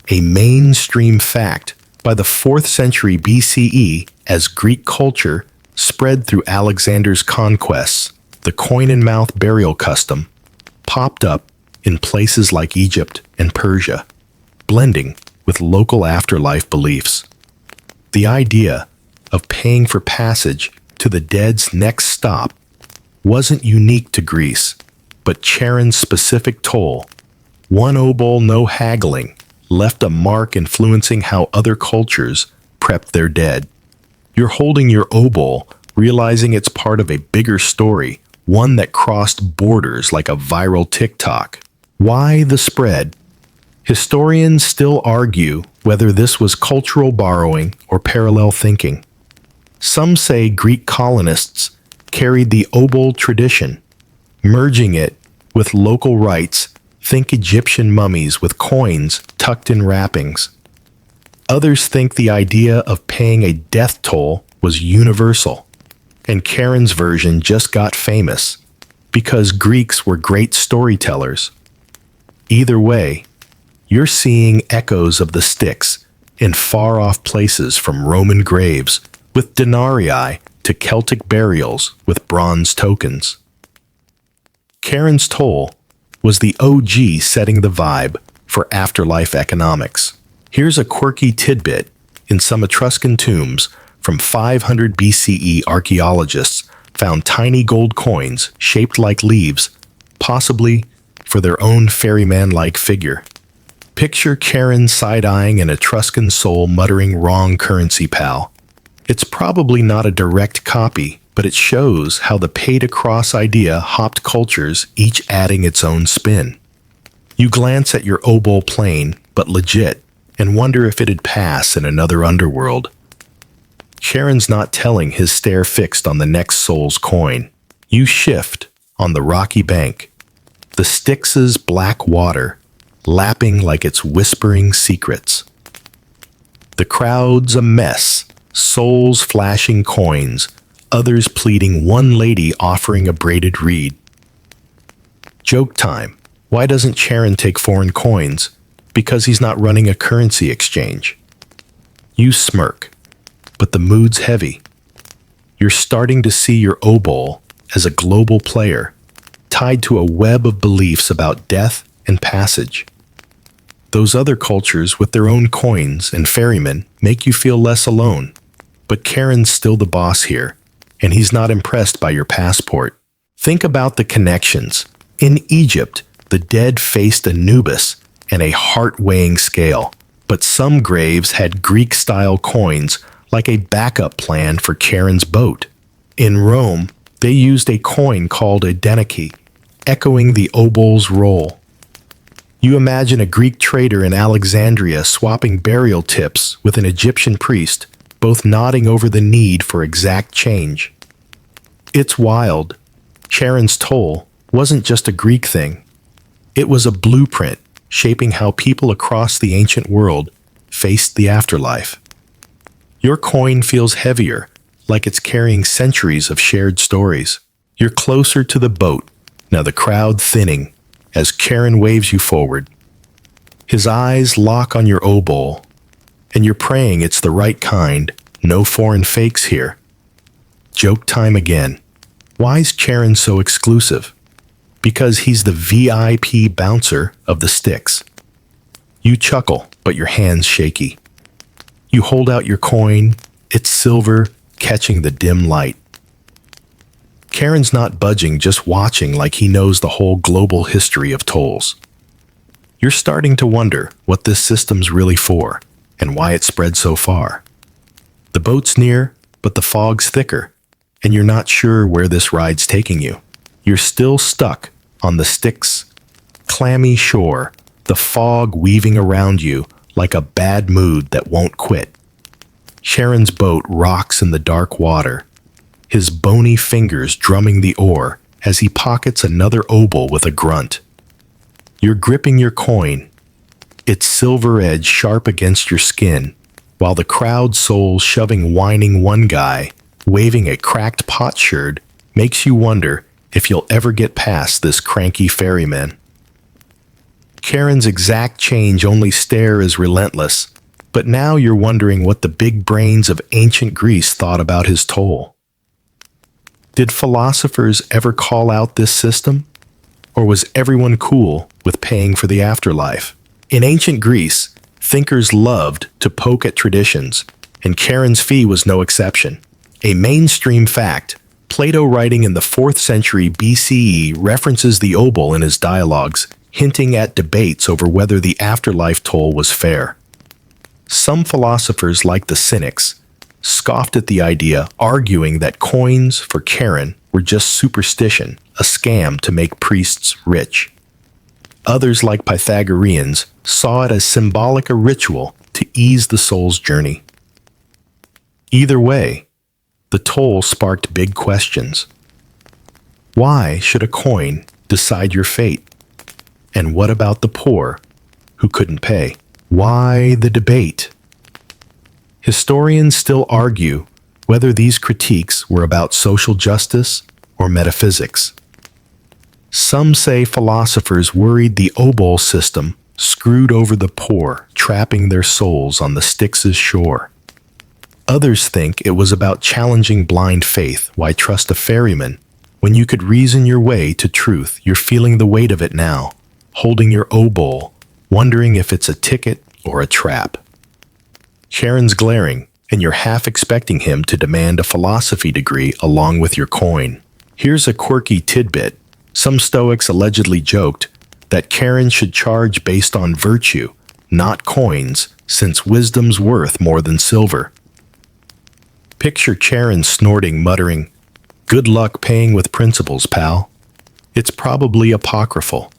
A mainstream fact, by the 4th century BCE, as Greek culture spread through Alexander's conquests, the coin-in-mouth burial custom popped up in places like Egypt and Persia, blending with local afterlife beliefs. The idea of paying for passage to the dead's next stop wasn't unique to Greece, but Charon's specific toll, one obol no haggling, left a mark influencing how other cultures prepped their dead. You're holding your obol, realizing it's part of a bigger story, one that crossed borders like a viral TikTok. Why the spread? Historians still argue whether this was cultural borrowing or parallel thinking. Some say Greek colonists carried the obol tradition, merging it with local rites, think Egyptian mummies with coins tucked in wrappings. Others think the idea of paying a death toll was universal, and Charon's version just got famous because Greeks were great storytellers. Either way, you're seeing echoes of the Styx in far-off places, from Roman graves with denarii to Celtic burials with bronze tokens. Charon's toll was the OG setting the vibe for afterlife economics. Here's a quirky tidbit. In some Etruscan tombs from 500 BCE, archaeologists found tiny gold coins shaped like leaves, possibly for their own ferryman-like figure. Picture Charon side-eyeing an Etruscan soul muttering, "Wrong currency, pal." It's probably not a direct copy, but it shows how the pay-to-cross idea hopped cultures, each adding its own spin. You glance at your obol plain, but legit, and wonder if it'd pass in another underworld. Charon's not telling his stare fixed on the next soul's coin. You shift on the rocky bank, the Styx's black water lapping like it's whispering secrets. The crowd's a mess, souls flashing coins, others pleading, one lady offering a braided reed. Joke time. Why doesn't Charon take foreign coins? Because he's not running a currency exchange. You smirk, but the mood's heavy. You're starting to see your obol as a global player, tied to a web of beliefs about death and passage. Those other cultures with their own coins and ferrymen make you feel less alone. But Charon's still the boss here, and he's not impressed by your passport. Think about the connections. In Egypt, the dead faced Anubis and a heart-weighing scale, but some graves had Greek-style coins like a backup plan for Charon's boat. In Rome, they used a coin called a deniki, echoing the obol's role. You imagine a Greek trader in Alexandria swapping burial tips with an Egyptian priest, both nodding over the need for exact change. It's wild. Charon's toll wasn't just a Greek thing. It was a blueprint shaping how people across the ancient world faced the afterlife. Your coin feels heavier, like it's carrying centuries of shared stories. You're closer to the boat, now the crowd thinning, as Charon waves you forward. His eyes lock on your O-bowl, and you're praying it's the right kind, no foreign fakes here. Joke time again. Why's Charon so exclusive? Because he's the VIP bouncer of the sticks. You chuckle, but your hand's shaky. You hold out your coin, it's silver, catching the dim light. Charon's not budging, just watching like he knows the whole global history of tolls. You're starting to wonder what this system's really for, and why it spread so far. The boat's near, but the fog's thicker, and you're not sure where this ride's taking you. You're still stuck on the Styx, clammy shore, the fog weaving around you like a bad mood that won't quit. Charon's boat rocks in the dark water, his bony fingers drumming the oar as he pockets another obol with a grunt. You're gripping your coin, its silver edge sharp against your skin, while the crowd souls shoving whining one guy, waving a cracked potsherd, makes you wonder if you'll ever get past this cranky ferryman. Charon's exact change only stare is relentless, but now you're wondering what the big brains of ancient Greece thought about his toll. Did philosophers ever call out this system? Or was everyone cool with paying for the afterlife? In ancient Greece, thinkers loved to poke at traditions, and Charon's fee was no exception. A mainstream fact, Plato writing in the 4th century BCE references the obol in his dialogues, hinting at debates over whether the afterlife toll was fair. Some philosophers, like the Cynics, scoffed at the idea, arguing that coins for Charon were just superstition, a scam to make priests rich. Others, like Pythagoreans, saw it as symbolic a ritual to ease the soul's journey. Either way, the toll sparked big questions. Why should a coin decide your fate? And what about the poor who couldn't pay? Why the debate? Historians still argue whether these critiques were about social justice or metaphysics. Some say philosophers worried the obol system screwed over the poor, trapping their souls on the Styx's shore. Others think it was about challenging blind faith. Why trust a ferryman when you could reason your way to truth? You're feeling the weight of it now, holding your obol, wondering if it's a ticket or a trap. Charon's glaring, and you're half expecting him to demand a philosophy degree along with your coin. Here's a quirky tidbit. Some Stoics allegedly joked that Charon should charge based on virtue, not coins, since wisdom's worth more than silver. Picture Charon snorting, muttering, "Good luck paying with principles, pal." It's probably apocryphal,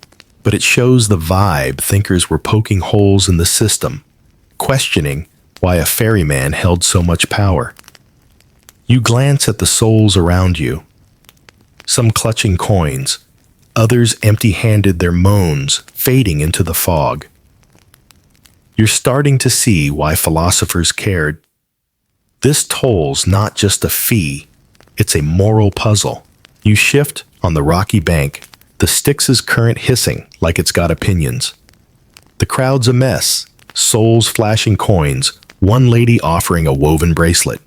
but it shows the vibe. Thinkers were poking holes in the system, questioning why a ferryman held so much power. You glance at the souls around you, some clutching coins, others empty-handed, their moans fading into the fog. You're starting to see why philosophers cared. This toll's not just a fee, it's a moral puzzle. You shift on the rocky bank, the Styx's current hissing like it's got opinions. The crowd's a mess, souls flashing coins, one lady offering a woven bracelet.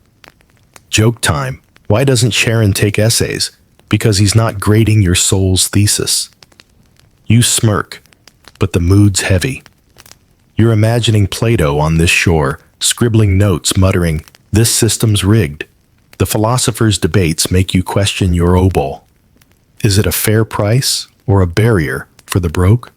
Joke time. Why doesn't Charon take essays? Because he's not grading your soul's thesis. You smirk, but the mood's heavy. You're imagining Plato on this shore, scribbling notes, muttering, "This system's rigged." The philosophers' debates make you question your obol. Is it a fair price or a barrier for the broke?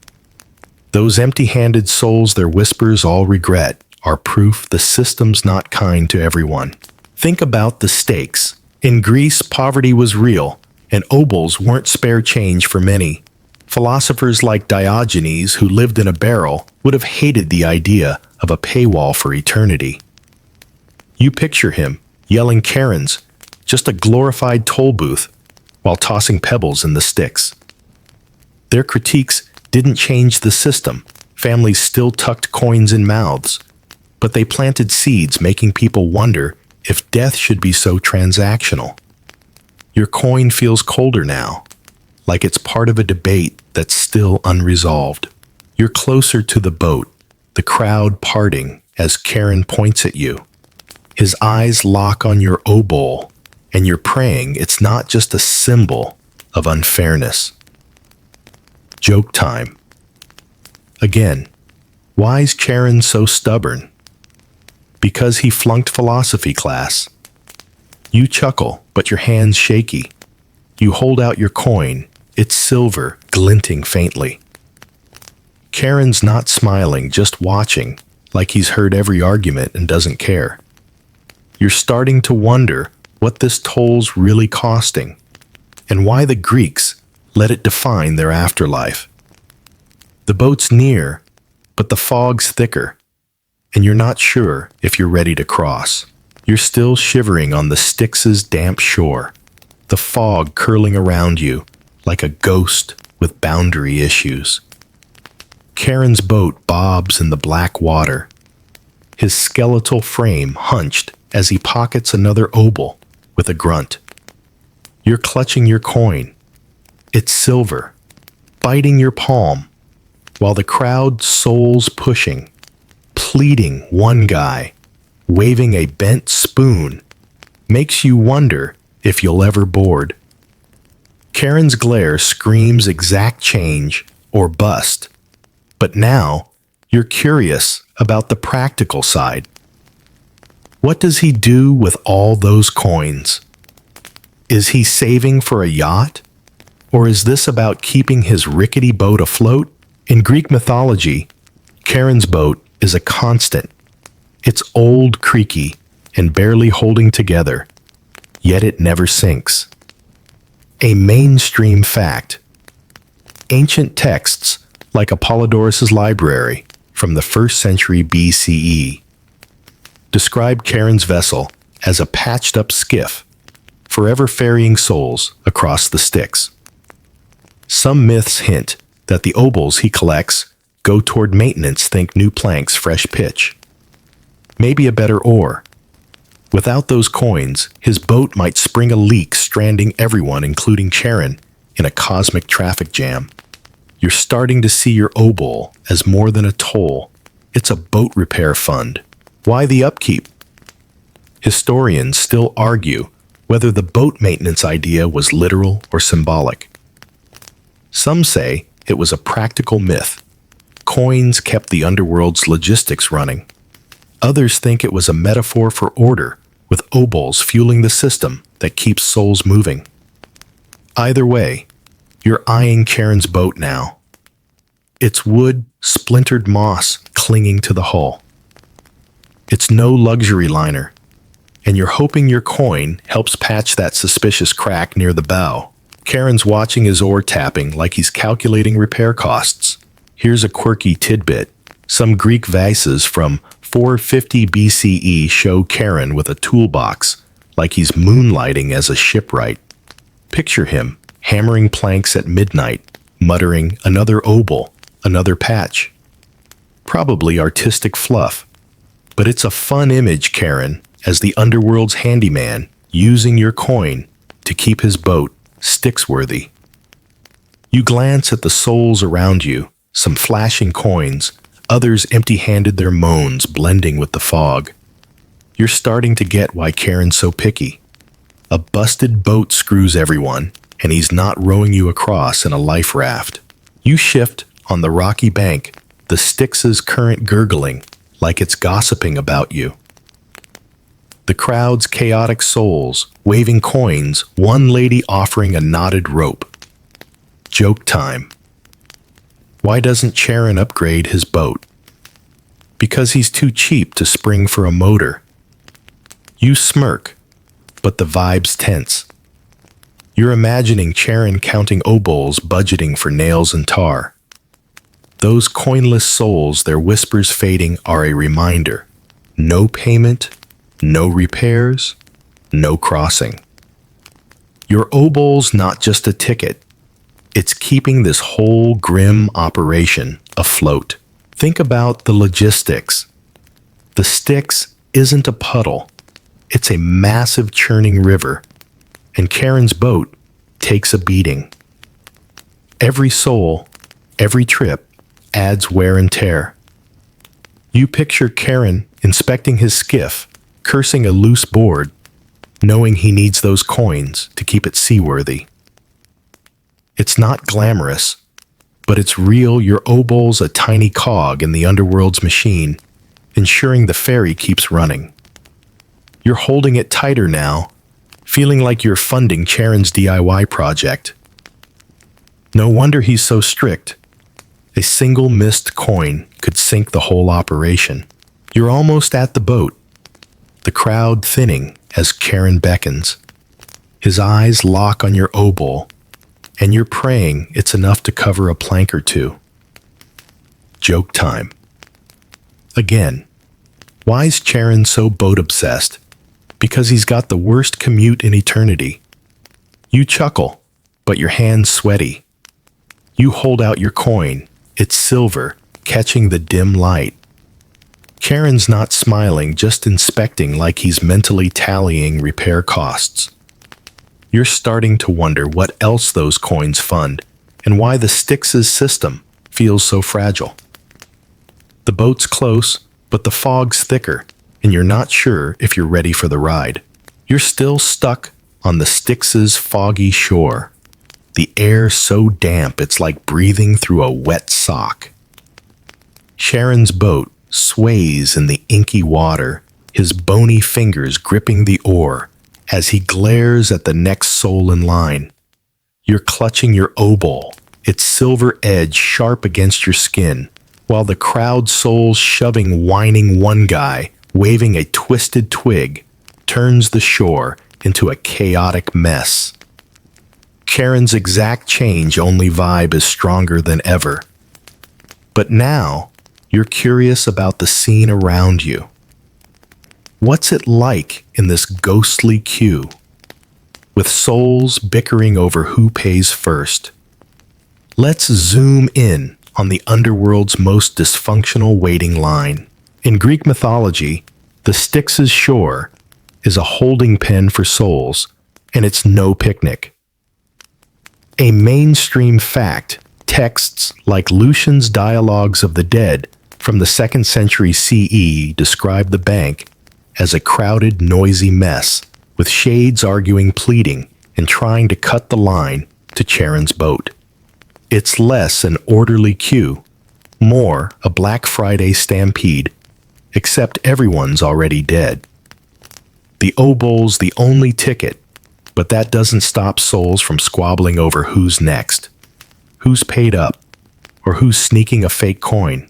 Those empty-handed souls, their whispers all regret, are proof the system's not kind to everyone. Think about the stakes. In Greece, poverty was real, and obols weren't spare change for many. Philosophers like Diogenes, who lived in a barrel, would have hated the idea of a paywall for eternity. You picture him, yelling Charon's, just a glorified toll booth, while tossing pebbles in the Styx. Their critiques didn't change the system. Families still tucked coins in mouths, but they planted seeds, making people wonder if death should be so transactional. Your coin feels colder now, like it's part of a debate that's still unresolved. You're closer to the boat, the crowd parting as Charon points at you. His eyes lock on your obol, and you're praying it's not just a symbol of unfairness. Joke time. Again, why is Charon so stubborn? Because he flunked philosophy class. You chuckle, but your hand's shaky. You hold out your coin, it's silver, glinting faintly. Charon's not smiling, just watching, like he's heard every argument and doesn't care. You're starting to wonder what this toll's really costing, and why the Greeks let it define their afterlife. The boat's near, but the fog's thicker, and you're not sure if you're ready to cross. You're still shivering on the Styx's damp shore, the fog curling around you like a ghost with boundary issues. Charon's boat bobs in the black water, his skeletal frame hunched as he pockets another obol with a grunt. You're clutching your coin. It's silver, biting your palm, while the crowd souls pushing, pleading. One guy, waving a bent spoon, makes you wonder if you'll ever board. Charon's glare screams exact change or bust, but now you're curious about the practical side. What does he do with all those coins? Is he saving for a yacht? Or is this about keeping his rickety boat afloat? In Greek mythology, Charon's boat is a constant. It's old, creaky, and barely holding together, yet it never sinks. A mainstream fact. Ancient texts, like Apollodorus' library from the 1st century BCE, describe Charon's vessel as a patched-up skiff, forever ferrying souls across the Styx. Some myths hint that the obols he collects go toward maintenance. Think new planks, fresh pitch. Maybe a better oar. Without those coins, his boat might spring a leak, stranding everyone, including Charon, in a cosmic traffic jam. You're starting to see your obol as more than a toll. It's a boat repair fund. Why the upkeep? Historians still argue whether the boat maintenance idea was literal or symbolic. Some say it was a practical myth. Coins kept the underworld's logistics running. Others think it was a metaphor for order, with obols fueling the system that keeps souls moving. Either way, you're eyeing Charon's boat now. It's wood, splintered moss clinging to the hull. It's no luxury liner, and you're hoping your coin helps patch that suspicious crack near the bow. Charon's watching his oar tapping like he's calculating repair costs. Here's a quirky tidbit. Some Greek vases from 450 BCE show Charon with a toolbox, like he's moonlighting as a shipwright. Picture him hammering planks at midnight, muttering, "Another obol, another patch." Probably artistic fluff, but it's a fun image, Charon, as the underworld's handyman, using your coin to keep his boat Styx-worthy. You glance at the souls around you, some flashing coins, others empty-handed, their moans blending with the fog. You're starting to get why Charon's so picky. A busted boat screws everyone, and he's not rowing you across in a life raft. You shift on the rocky bank, the Styx's current gurgling, like it's gossiping about you. The crowd's chaotic souls, waving coins, one lady offering a knotted rope. Joke time. Why doesn't Charon upgrade his boat? Because he's too cheap to spring for a motor. You smirk, but the vibe's tense. You're imagining Charon counting obols, budgeting for nails and tar. Those coinless souls, their whispers fading, are a reminder. No payment, no repairs, no crossing. Your obol's not just a ticket. It's keeping this whole grim operation afloat. Think about the logistics. The Styx isn't a puddle. It's a massive churning river. and Charon's boat takes a beating. Every soul, every trip adds wear and tear. You picture Charon inspecting his skiff, cursing a loose board, knowing he needs those coins to keep it seaworthy. It's not glamorous, but it's real. Your obol's a tiny cog in the underworld's machine, ensuring the ferry keeps running. You're holding it tighter now, feeling like you're funding Charon's DIY project. No wonder he's so strict. A single missed coin could sink the whole operation. You're almost at the boat, the crowd thinning as Charon beckons. His eyes lock on your obol, and you're praying it's enough to cover a plank or two. Joke time. Again, why's Charon so boat-obsessed? Because he's got the worst commute in eternity. You chuckle, but your hands sweaty. You hold out your coin. It's silver, catching the dim light. Charon's not smiling, just inspecting like he's mentally tallying repair costs. You're starting to wonder what else those coins fund and why the Styx's system feels so fragile. The boat's close, but the fog's thicker, and you're not sure if you're ready for the ride. You're still stuck on the Styx's foggy shore. The air so damp it's like breathing through a wet sock. Charon's boat sways in the inky water, his bony fingers gripping the oar as he glares at the next soul in line. You're clutching your obol, its silver edge sharp against your skin, while the crowd souls shoving whining one guy, waving a twisted twig, turns the shore into a chaotic mess. Charon's exact change-only vibe is stronger than ever. But now, you're curious about the scene around you. What's it like in this ghostly queue, with souls bickering over who pays first? Let's zoom in on the underworld's most dysfunctional waiting line. In Greek mythology, the Styx's shore is a holding pen for souls, and it's no picnic. A mainstream fact, texts like Lucian's Dialogues of the Dead from the 2nd century CE describe the bank as a crowded, noisy mess, with shades arguing, pleading, and trying to cut the line to Charon's boat. It's less an orderly queue, more a Black Friday stampede, except everyone's already dead. The obol's the only ticket, but that doesn't stop souls from squabbling over who's next, who's paid up, or who's sneaking a fake coin.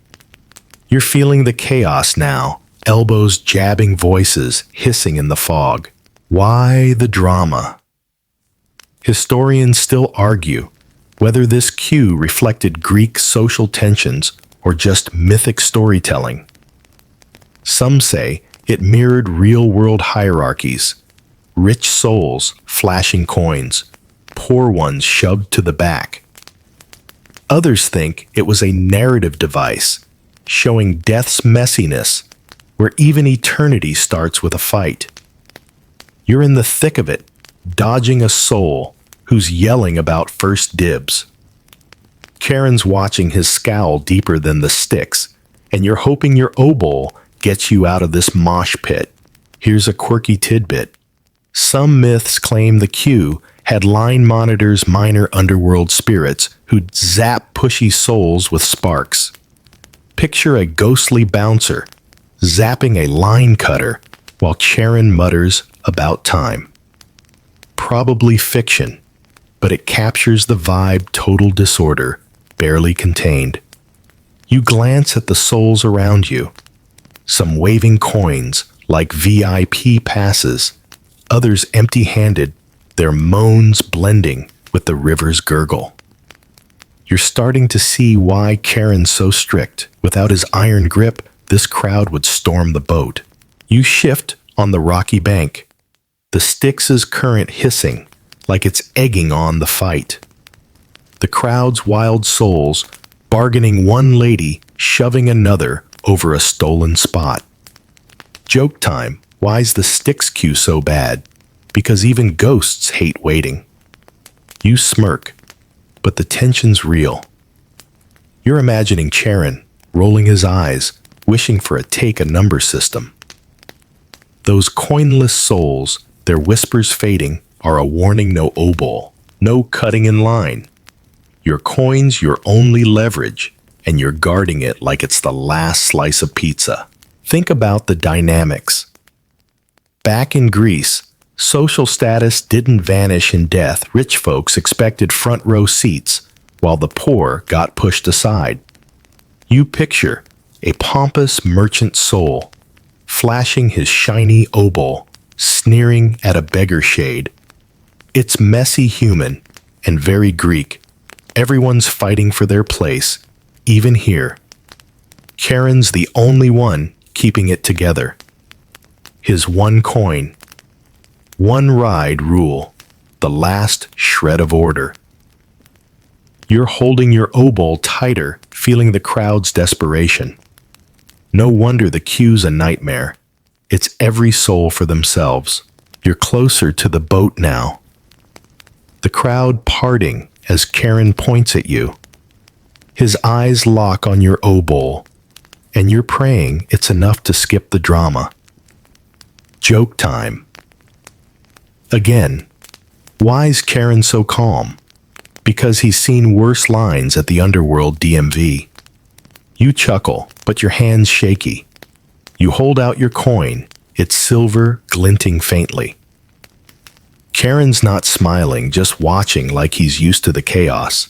You're feeling the chaos now, elbows jabbing, voices hissing in the fog. Why the drama? Historians still argue whether this queue reflected Greek social tensions or just mythic storytelling. Some say it mirrored real-world hierarchies, rich souls flashing coins, poor ones shoved to the back. Others think it was a narrative device, showing death's messiness, where even eternity starts with a fight. You're in the thick of it, dodging a soul who's yelling about first dibs. Charon's watching his scowl deeper than the Styx, and you're hoping your obol gets you out of this mosh pit. Here's a quirky tidbit. Some myths claim the queue had line monitors, minor underworld spirits who'd zap pushy souls with sparks. Picture a ghostly bouncer zapping a line cutter while Charon mutters about time. Probably fiction, but it captures the vibe. Total disorder, barely contained. You glance at the souls around you. Some waving coins like VIP passes, others empty-handed, their moans blending with the river's gurgle. You're starting to see why Charon's so strict. Without his iron grip, this crowd would storm the boat. You shift on the rocky bank, the Styx's current hissing like it's egging on the fight. The crowd's wild souls bargaining, one lady shoving another over a stolen spot. Joke time. Why's the Styx queue so bad? because even ghosts hate waiting. You smirk, but the tension's real. You're imagining Charon, rolling his eyes, wishing for a take-a-number system. Those coinless souls, their whispers fading, are a warning: no obol, no cutting in line. Your coin's your only leverage, and you're guarding it like it's the last slice of pizza. Think about the dynamics. Back in Greece, social status didn't vanish in death. Rich folks expected front row seats, while the poor got pushed aside. You picture a pompous merchant soul, flashing his shiny obol, sneering at a beggar shade. It's messy human and very Greek. Everyone's fighting for their place, even here. Charon's the only one keeping it together. His one coin, one ride rule, the last shred of order. You're holding your obol tighter, feeling the crowd's desperation. No wonder the queue's a nightmare. It's every soul for themselves. You're closer to the boat now. The crowd parting as Charon points at you. His eyes lock on your obol, and you're praying it's enough to skip the drama. Joke time. Again, why's Charon so calm? Because he's seen worse lines at the underworld DMV. You chuckle, but your hand's shaky. You hold out your coin, its silver glinting faintly. Charon's not smiling, just watching like he's used to the chaos.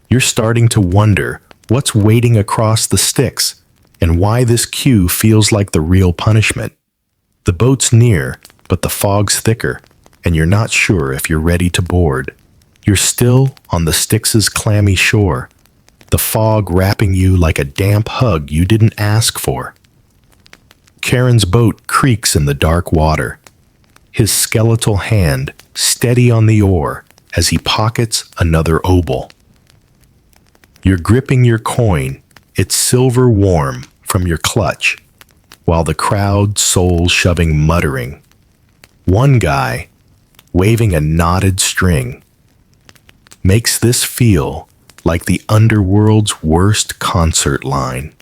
You're starting to wonder what's waiting across the Styx and why this queue feels like the real punishment. The boat's near, but the fog's thicker, and you're not sure if you're ready to board. You're still on the Styx's clammy shore, the fog wrapping you like a damp hug you didn't ask for. Charon's boat creaks in the dark water, his skeletal hand steady on the oar as he pockets another obol. You're gripping your coin, its silver warm from your clutch, while the crowd soul shoving muttering. One guy, waving a knotted string, makes this feel like the underworld's worst concert line.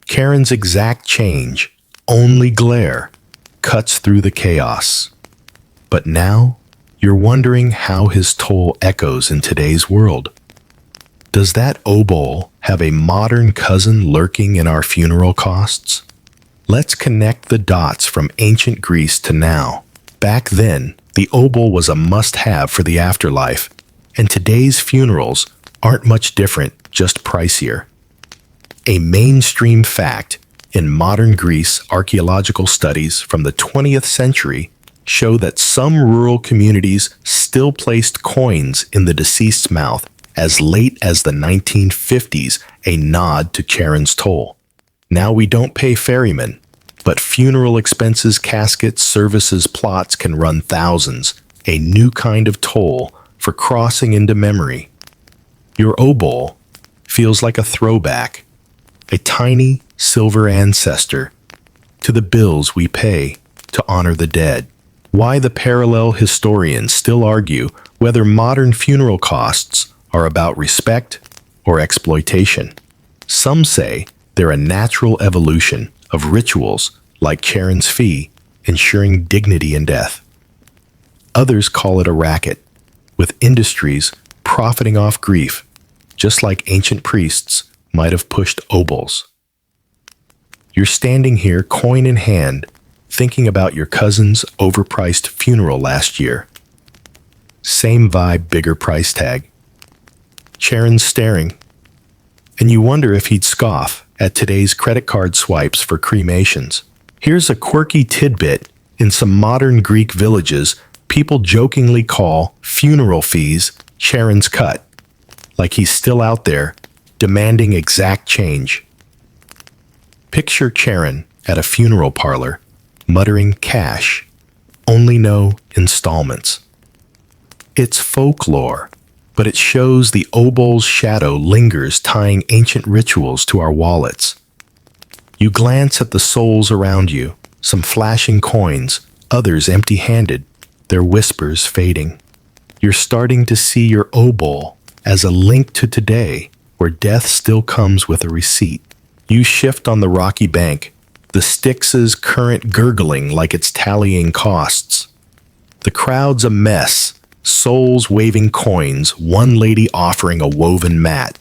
Charon's exact change, only glare, cuts through the chaos. But now, you're wondering how his toll echoes in today's world. Does that obol have a modern cousin lurking in our funeral costs? Let's connect the dots from ancient Greece to now. Back then, the obol was a must-have for the afterlife, and today's funerals aren't much different, just pricier. A mainstream fact in modern Greece archaeological studies from the 20th century show that some rural communities still placed coins in the deceased's mouth as late as the 1950s, a nod to Charon's toll. Now we don't pay ferrymen, but funeral expenses, caskets, services, plots can run thousands, a new kind of toll for crossing into memory. Your obol feels like a throwback, a tiny silver ancestor to the bills we pay to honor the dead. Why the parallel historians still argue whether modern funeral costs are about respect or exploitation. Some say they're a natural evolution of rituals like Charon's fee, ensuring dignity in death. Others call it a racket, with industries profiting off grief, just like ancient priests might have pushed obols. You're standing here, coin in hand, thinking about your cousin's overpriced funeral last year. Same vibe, bigger price tag. Charon's staring, and you wonder if he'd scoff at today's credit card swipes for cremations. Here's a quirky tidbit. In some modern Greek villages, people jokingly call funeral fees Charon's cut, like he's still out there demanding exact change. Picture Charon at a funeral parlor, muttering cash, only no installments. It's folklore, but it shows the obol's shadow lingers, tying ancient rituals to our wallets. You glance at the souls around you, some flashing coins, others empty-handed, their whispers fading. You're starting to see your obol as a link to today, where death still comes with a receipt. You shift on the rocky bank, the Styx's current gurgling like it's tallying costs. The crowd's a mess, souls waving coins, one lady offering a woven mat.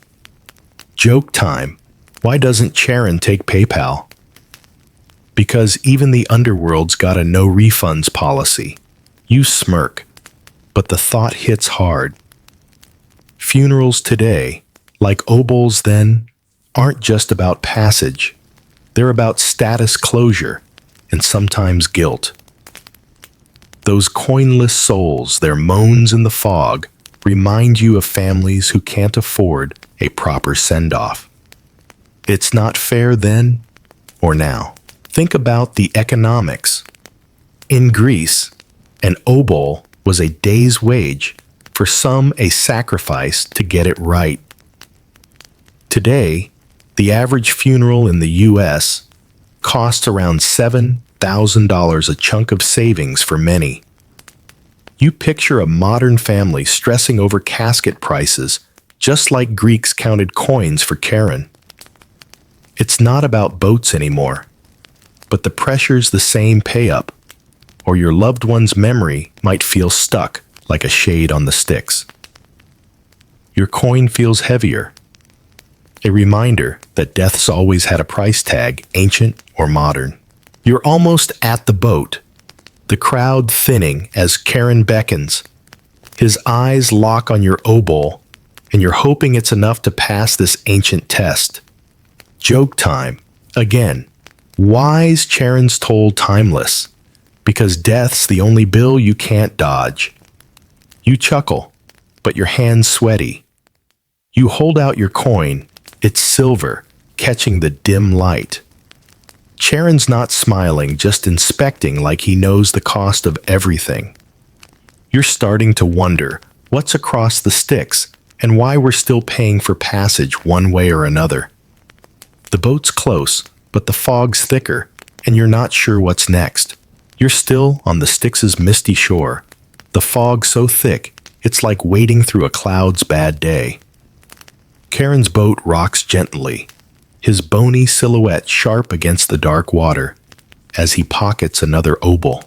Joke time. Why doesn't Charon take PayPal? Because even the underworld's got a no refunds policy. You smirk, but the thought hits hard. Funerals today, like obols then, aren't just about passage. They're about status closure and sometimes guilt. Those coinless souls, their moans in the fog, remind you of families who can't afford a proper send-off. It's not fair then or now. Think about the economics. In Greece, an obol was a day's wage, for some a sacrifice to get it right. Today, the average funeral in the U.S. costs around $7,000, a chunk of savings for many. You picture a modern family stressing over casket prices, just like Greeks counted coins for Charon. It's not about boats anymore, but the pressure's the same pay-up, or your loved one's memory might feel stuck like a shade on the Styx. Your coin feels heavier, a reminder that death's always had a price tag, ancient or modern. You're almost at the boat, the crowd thinning as Charon beckons. His eyes lock on your obol, and you're hoping it's enough to pass this ancient test. Joke time. Again, why's Charon's toll timeless? Because death's the only bill you can't dodge. You chuckle, but your hand's sweaty. You hold out your coin. It's silver, catching the dim light. Charon's not smiling, just inspecting like he knows the cost of everything. You're starting to wonder what's across the Styx and why we're still paying for passage one way or another. The boat's close, but the fog's thicker, and you're not sure what's next. You're still on the Styx's misty shore, the fog so thick it's like wading through a cloud's bad day. Charon's boat rocks gently, his bony silhouette sharp against the dark water, as he pockets another obol.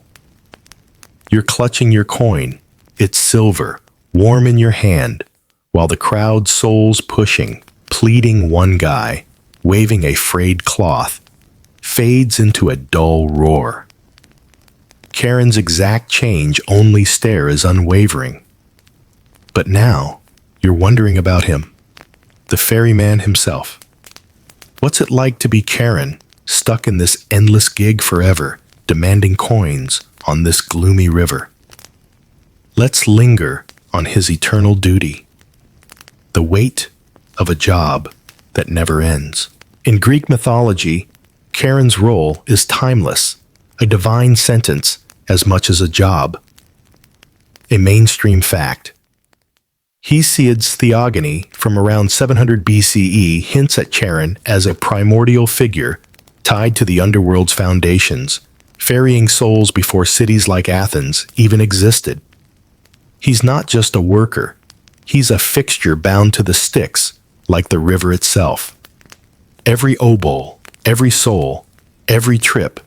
You're clutching your coin. It's silver, warm in your hand, while the crowd souls pushing, pleading one guy, waving a frayed cloth, fades into a dull roar. Charon's exact change only stare is unwavering. But now, you're wondering about him, the ferryman himself. What's it like to be Charon, stuck in this endless gig forever, demanding coins on this gloomy river? Let's linger on his eternal duty, the weight of a job that never ends. In Greek mythology, Charon's role is timeless, a divine sentence as much as a job. A mainstream fact. Hesiod's Theogony from around 700 BCE hints at Charon as a primordial figure tied to the underworld's foundations, ferrying souls before cities like Athens even existed. He's not just a worker, he's a fixture bound to the Styx, like the river itself. Every obol, every soul, every trip,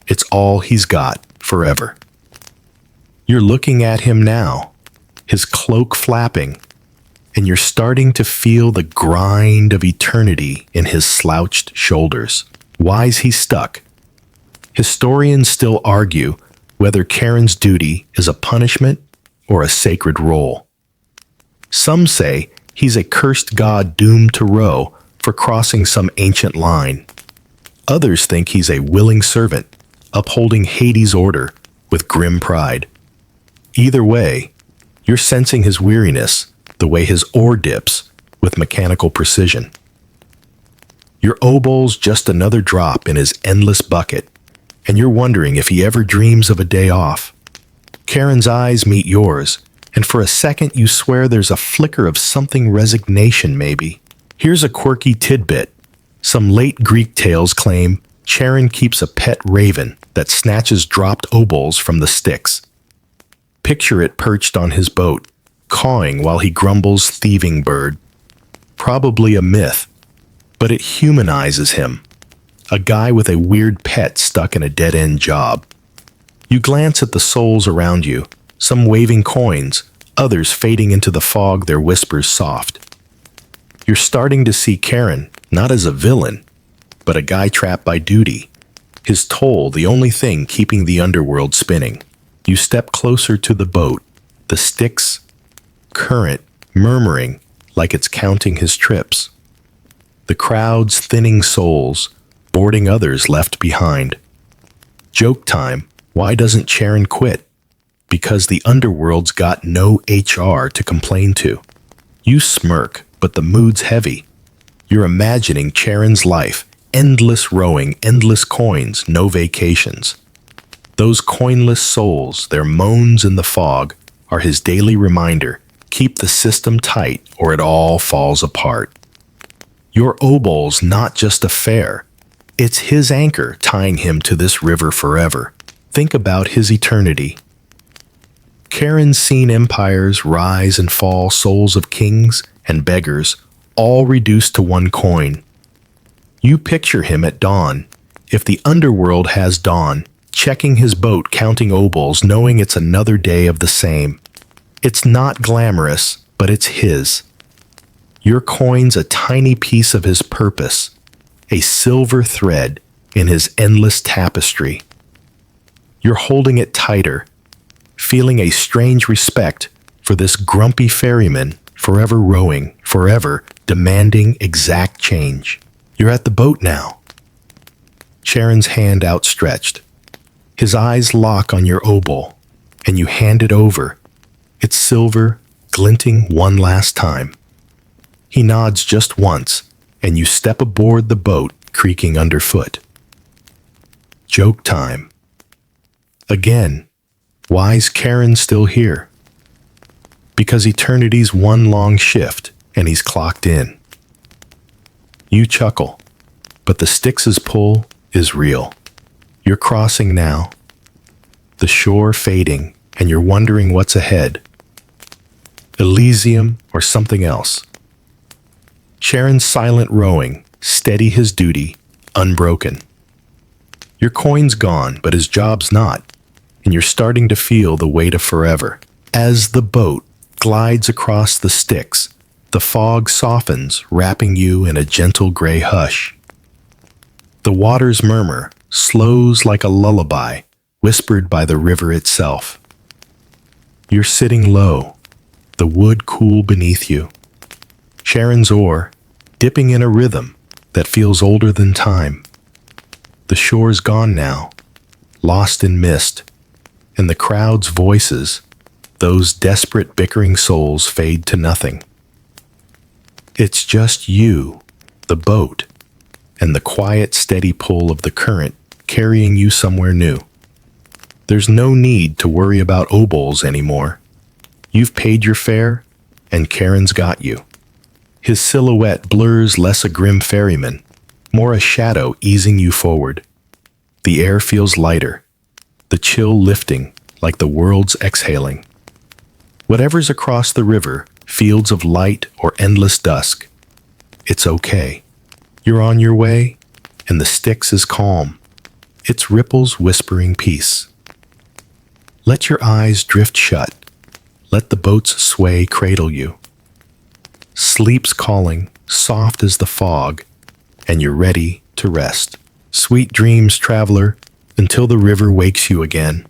it's all he's got forever. You're looking at him now, his cloak flapping, and you're starting to feel the grind of eternity in his slouched shoulders. Why's he stuck? Historians still argue whether Charon's duty is a punishment or a sacred role. Some say he's a cursed god doomed to row for crossing some ancient line. Others think he's a willing servant, upholding Hades' order with grim pride. Either way, you're sensing his weariness, the way his oar dips, with mechanical precision. Your obol's just another drop in his endless bucket, and you're wondering if he ever dreams of a day off. Charon's eyes meet yours, and for a second you swear there's a flicker of something resignation maybe. Here's a quirky tidbit. Some late Greek tales claim Charon keeps a pet raven that snatches dropped obols from the sticks. Picture it perched on his boat, cawing while he grumbles thieving bird. Probably a myth, but it humanizes him. A guy with a weird pet stuck in a dead-end job. You glance at the souls around you, some waving coins, others fading into the fog, their whispers soft. You're starting to see Charon not as a villain, but a guy trapped by duty. His toll, the only thing keeping the underworld spinning. You step closer to the boat, the sticks, current, murmuring like it's counting his trips. The crowd's thinning souls, boarding others left behind. Joke time, why doesn't Charon quit? Because the underworld's got no HR to complain to. You smirk, but the mood's heavy. You're imagining Charon's life, endless rowing, endless coins, no vacations. Those coinless souls, their moans in the fog, are his daily reminder. Keep the system tight or it all falls apart. Your obol's not just a fare. It's his anchor tying him to this river forever. Think about his eternity. Charon's seen empires rise and fall, souls of kings and beggars, all reduced to one coin. You picture him at dawn, if the underworld has dawn, checking his boat, counting obols, knowing it's another day of the same. It's not glamorous, but it's his. Your coin's a tiny piece of his purpose, a silver thread in his endless tapestry. You're holding it tighter, feeling a strange respect for this grumpy ferryman, forever rowing, forever demanding exact change. You're at the boat now. Charon's hand outstretched. His eyes lock on your obol, and you hand it over. It's silver, glinting one last time. He nods just once, and you step aboard the boat, creaking underfoot. Joke time. Again, why's Charon still here? Because eternity's one long shift, and he's clocked in. You chuckle, but the Styx's pull is real. You're crossing now, the shore fading, and you're wondering what's ahead. Elysium or something else. Charon's silent rowing, steady his duty, unbroken. Your coin's gone, but his job's not, and you're starting to feel the weight of forever. As the boat glides across the Styx, the fog softens, wrapping you in a gentle gray hush. The water's murmur slows like a lullaby, whispered by the river itself. You're sitting low, the wood cool beneath you. Charon's oar, dipping in a rhythm that feels older than time. The shore's gone now, lost in mist, and the crowd's voices, those desperate bickering souls, fade to nothing. It's just you, the boat, and the quiet, steady pull of the current carrying you somewhere new. There's no need to worry about obols anymore. You've paid your fare, and Charon's got you. His silhouette blurs less a grim ferryman, more a shadow easing you forward. The air feels lighter, the chill lifting like the world's exhaling. Whatever's across the river, fields of light or endless dusk, it's okay. You're on your way, and the Styx is calm, its ripples whispering peace. Let your eyes drift shut. Let the boat's sway cradle you. Sleep's calling, soft as the fog, and you're ready to rest. Sweet dreams, traveler, until the river wakes you again.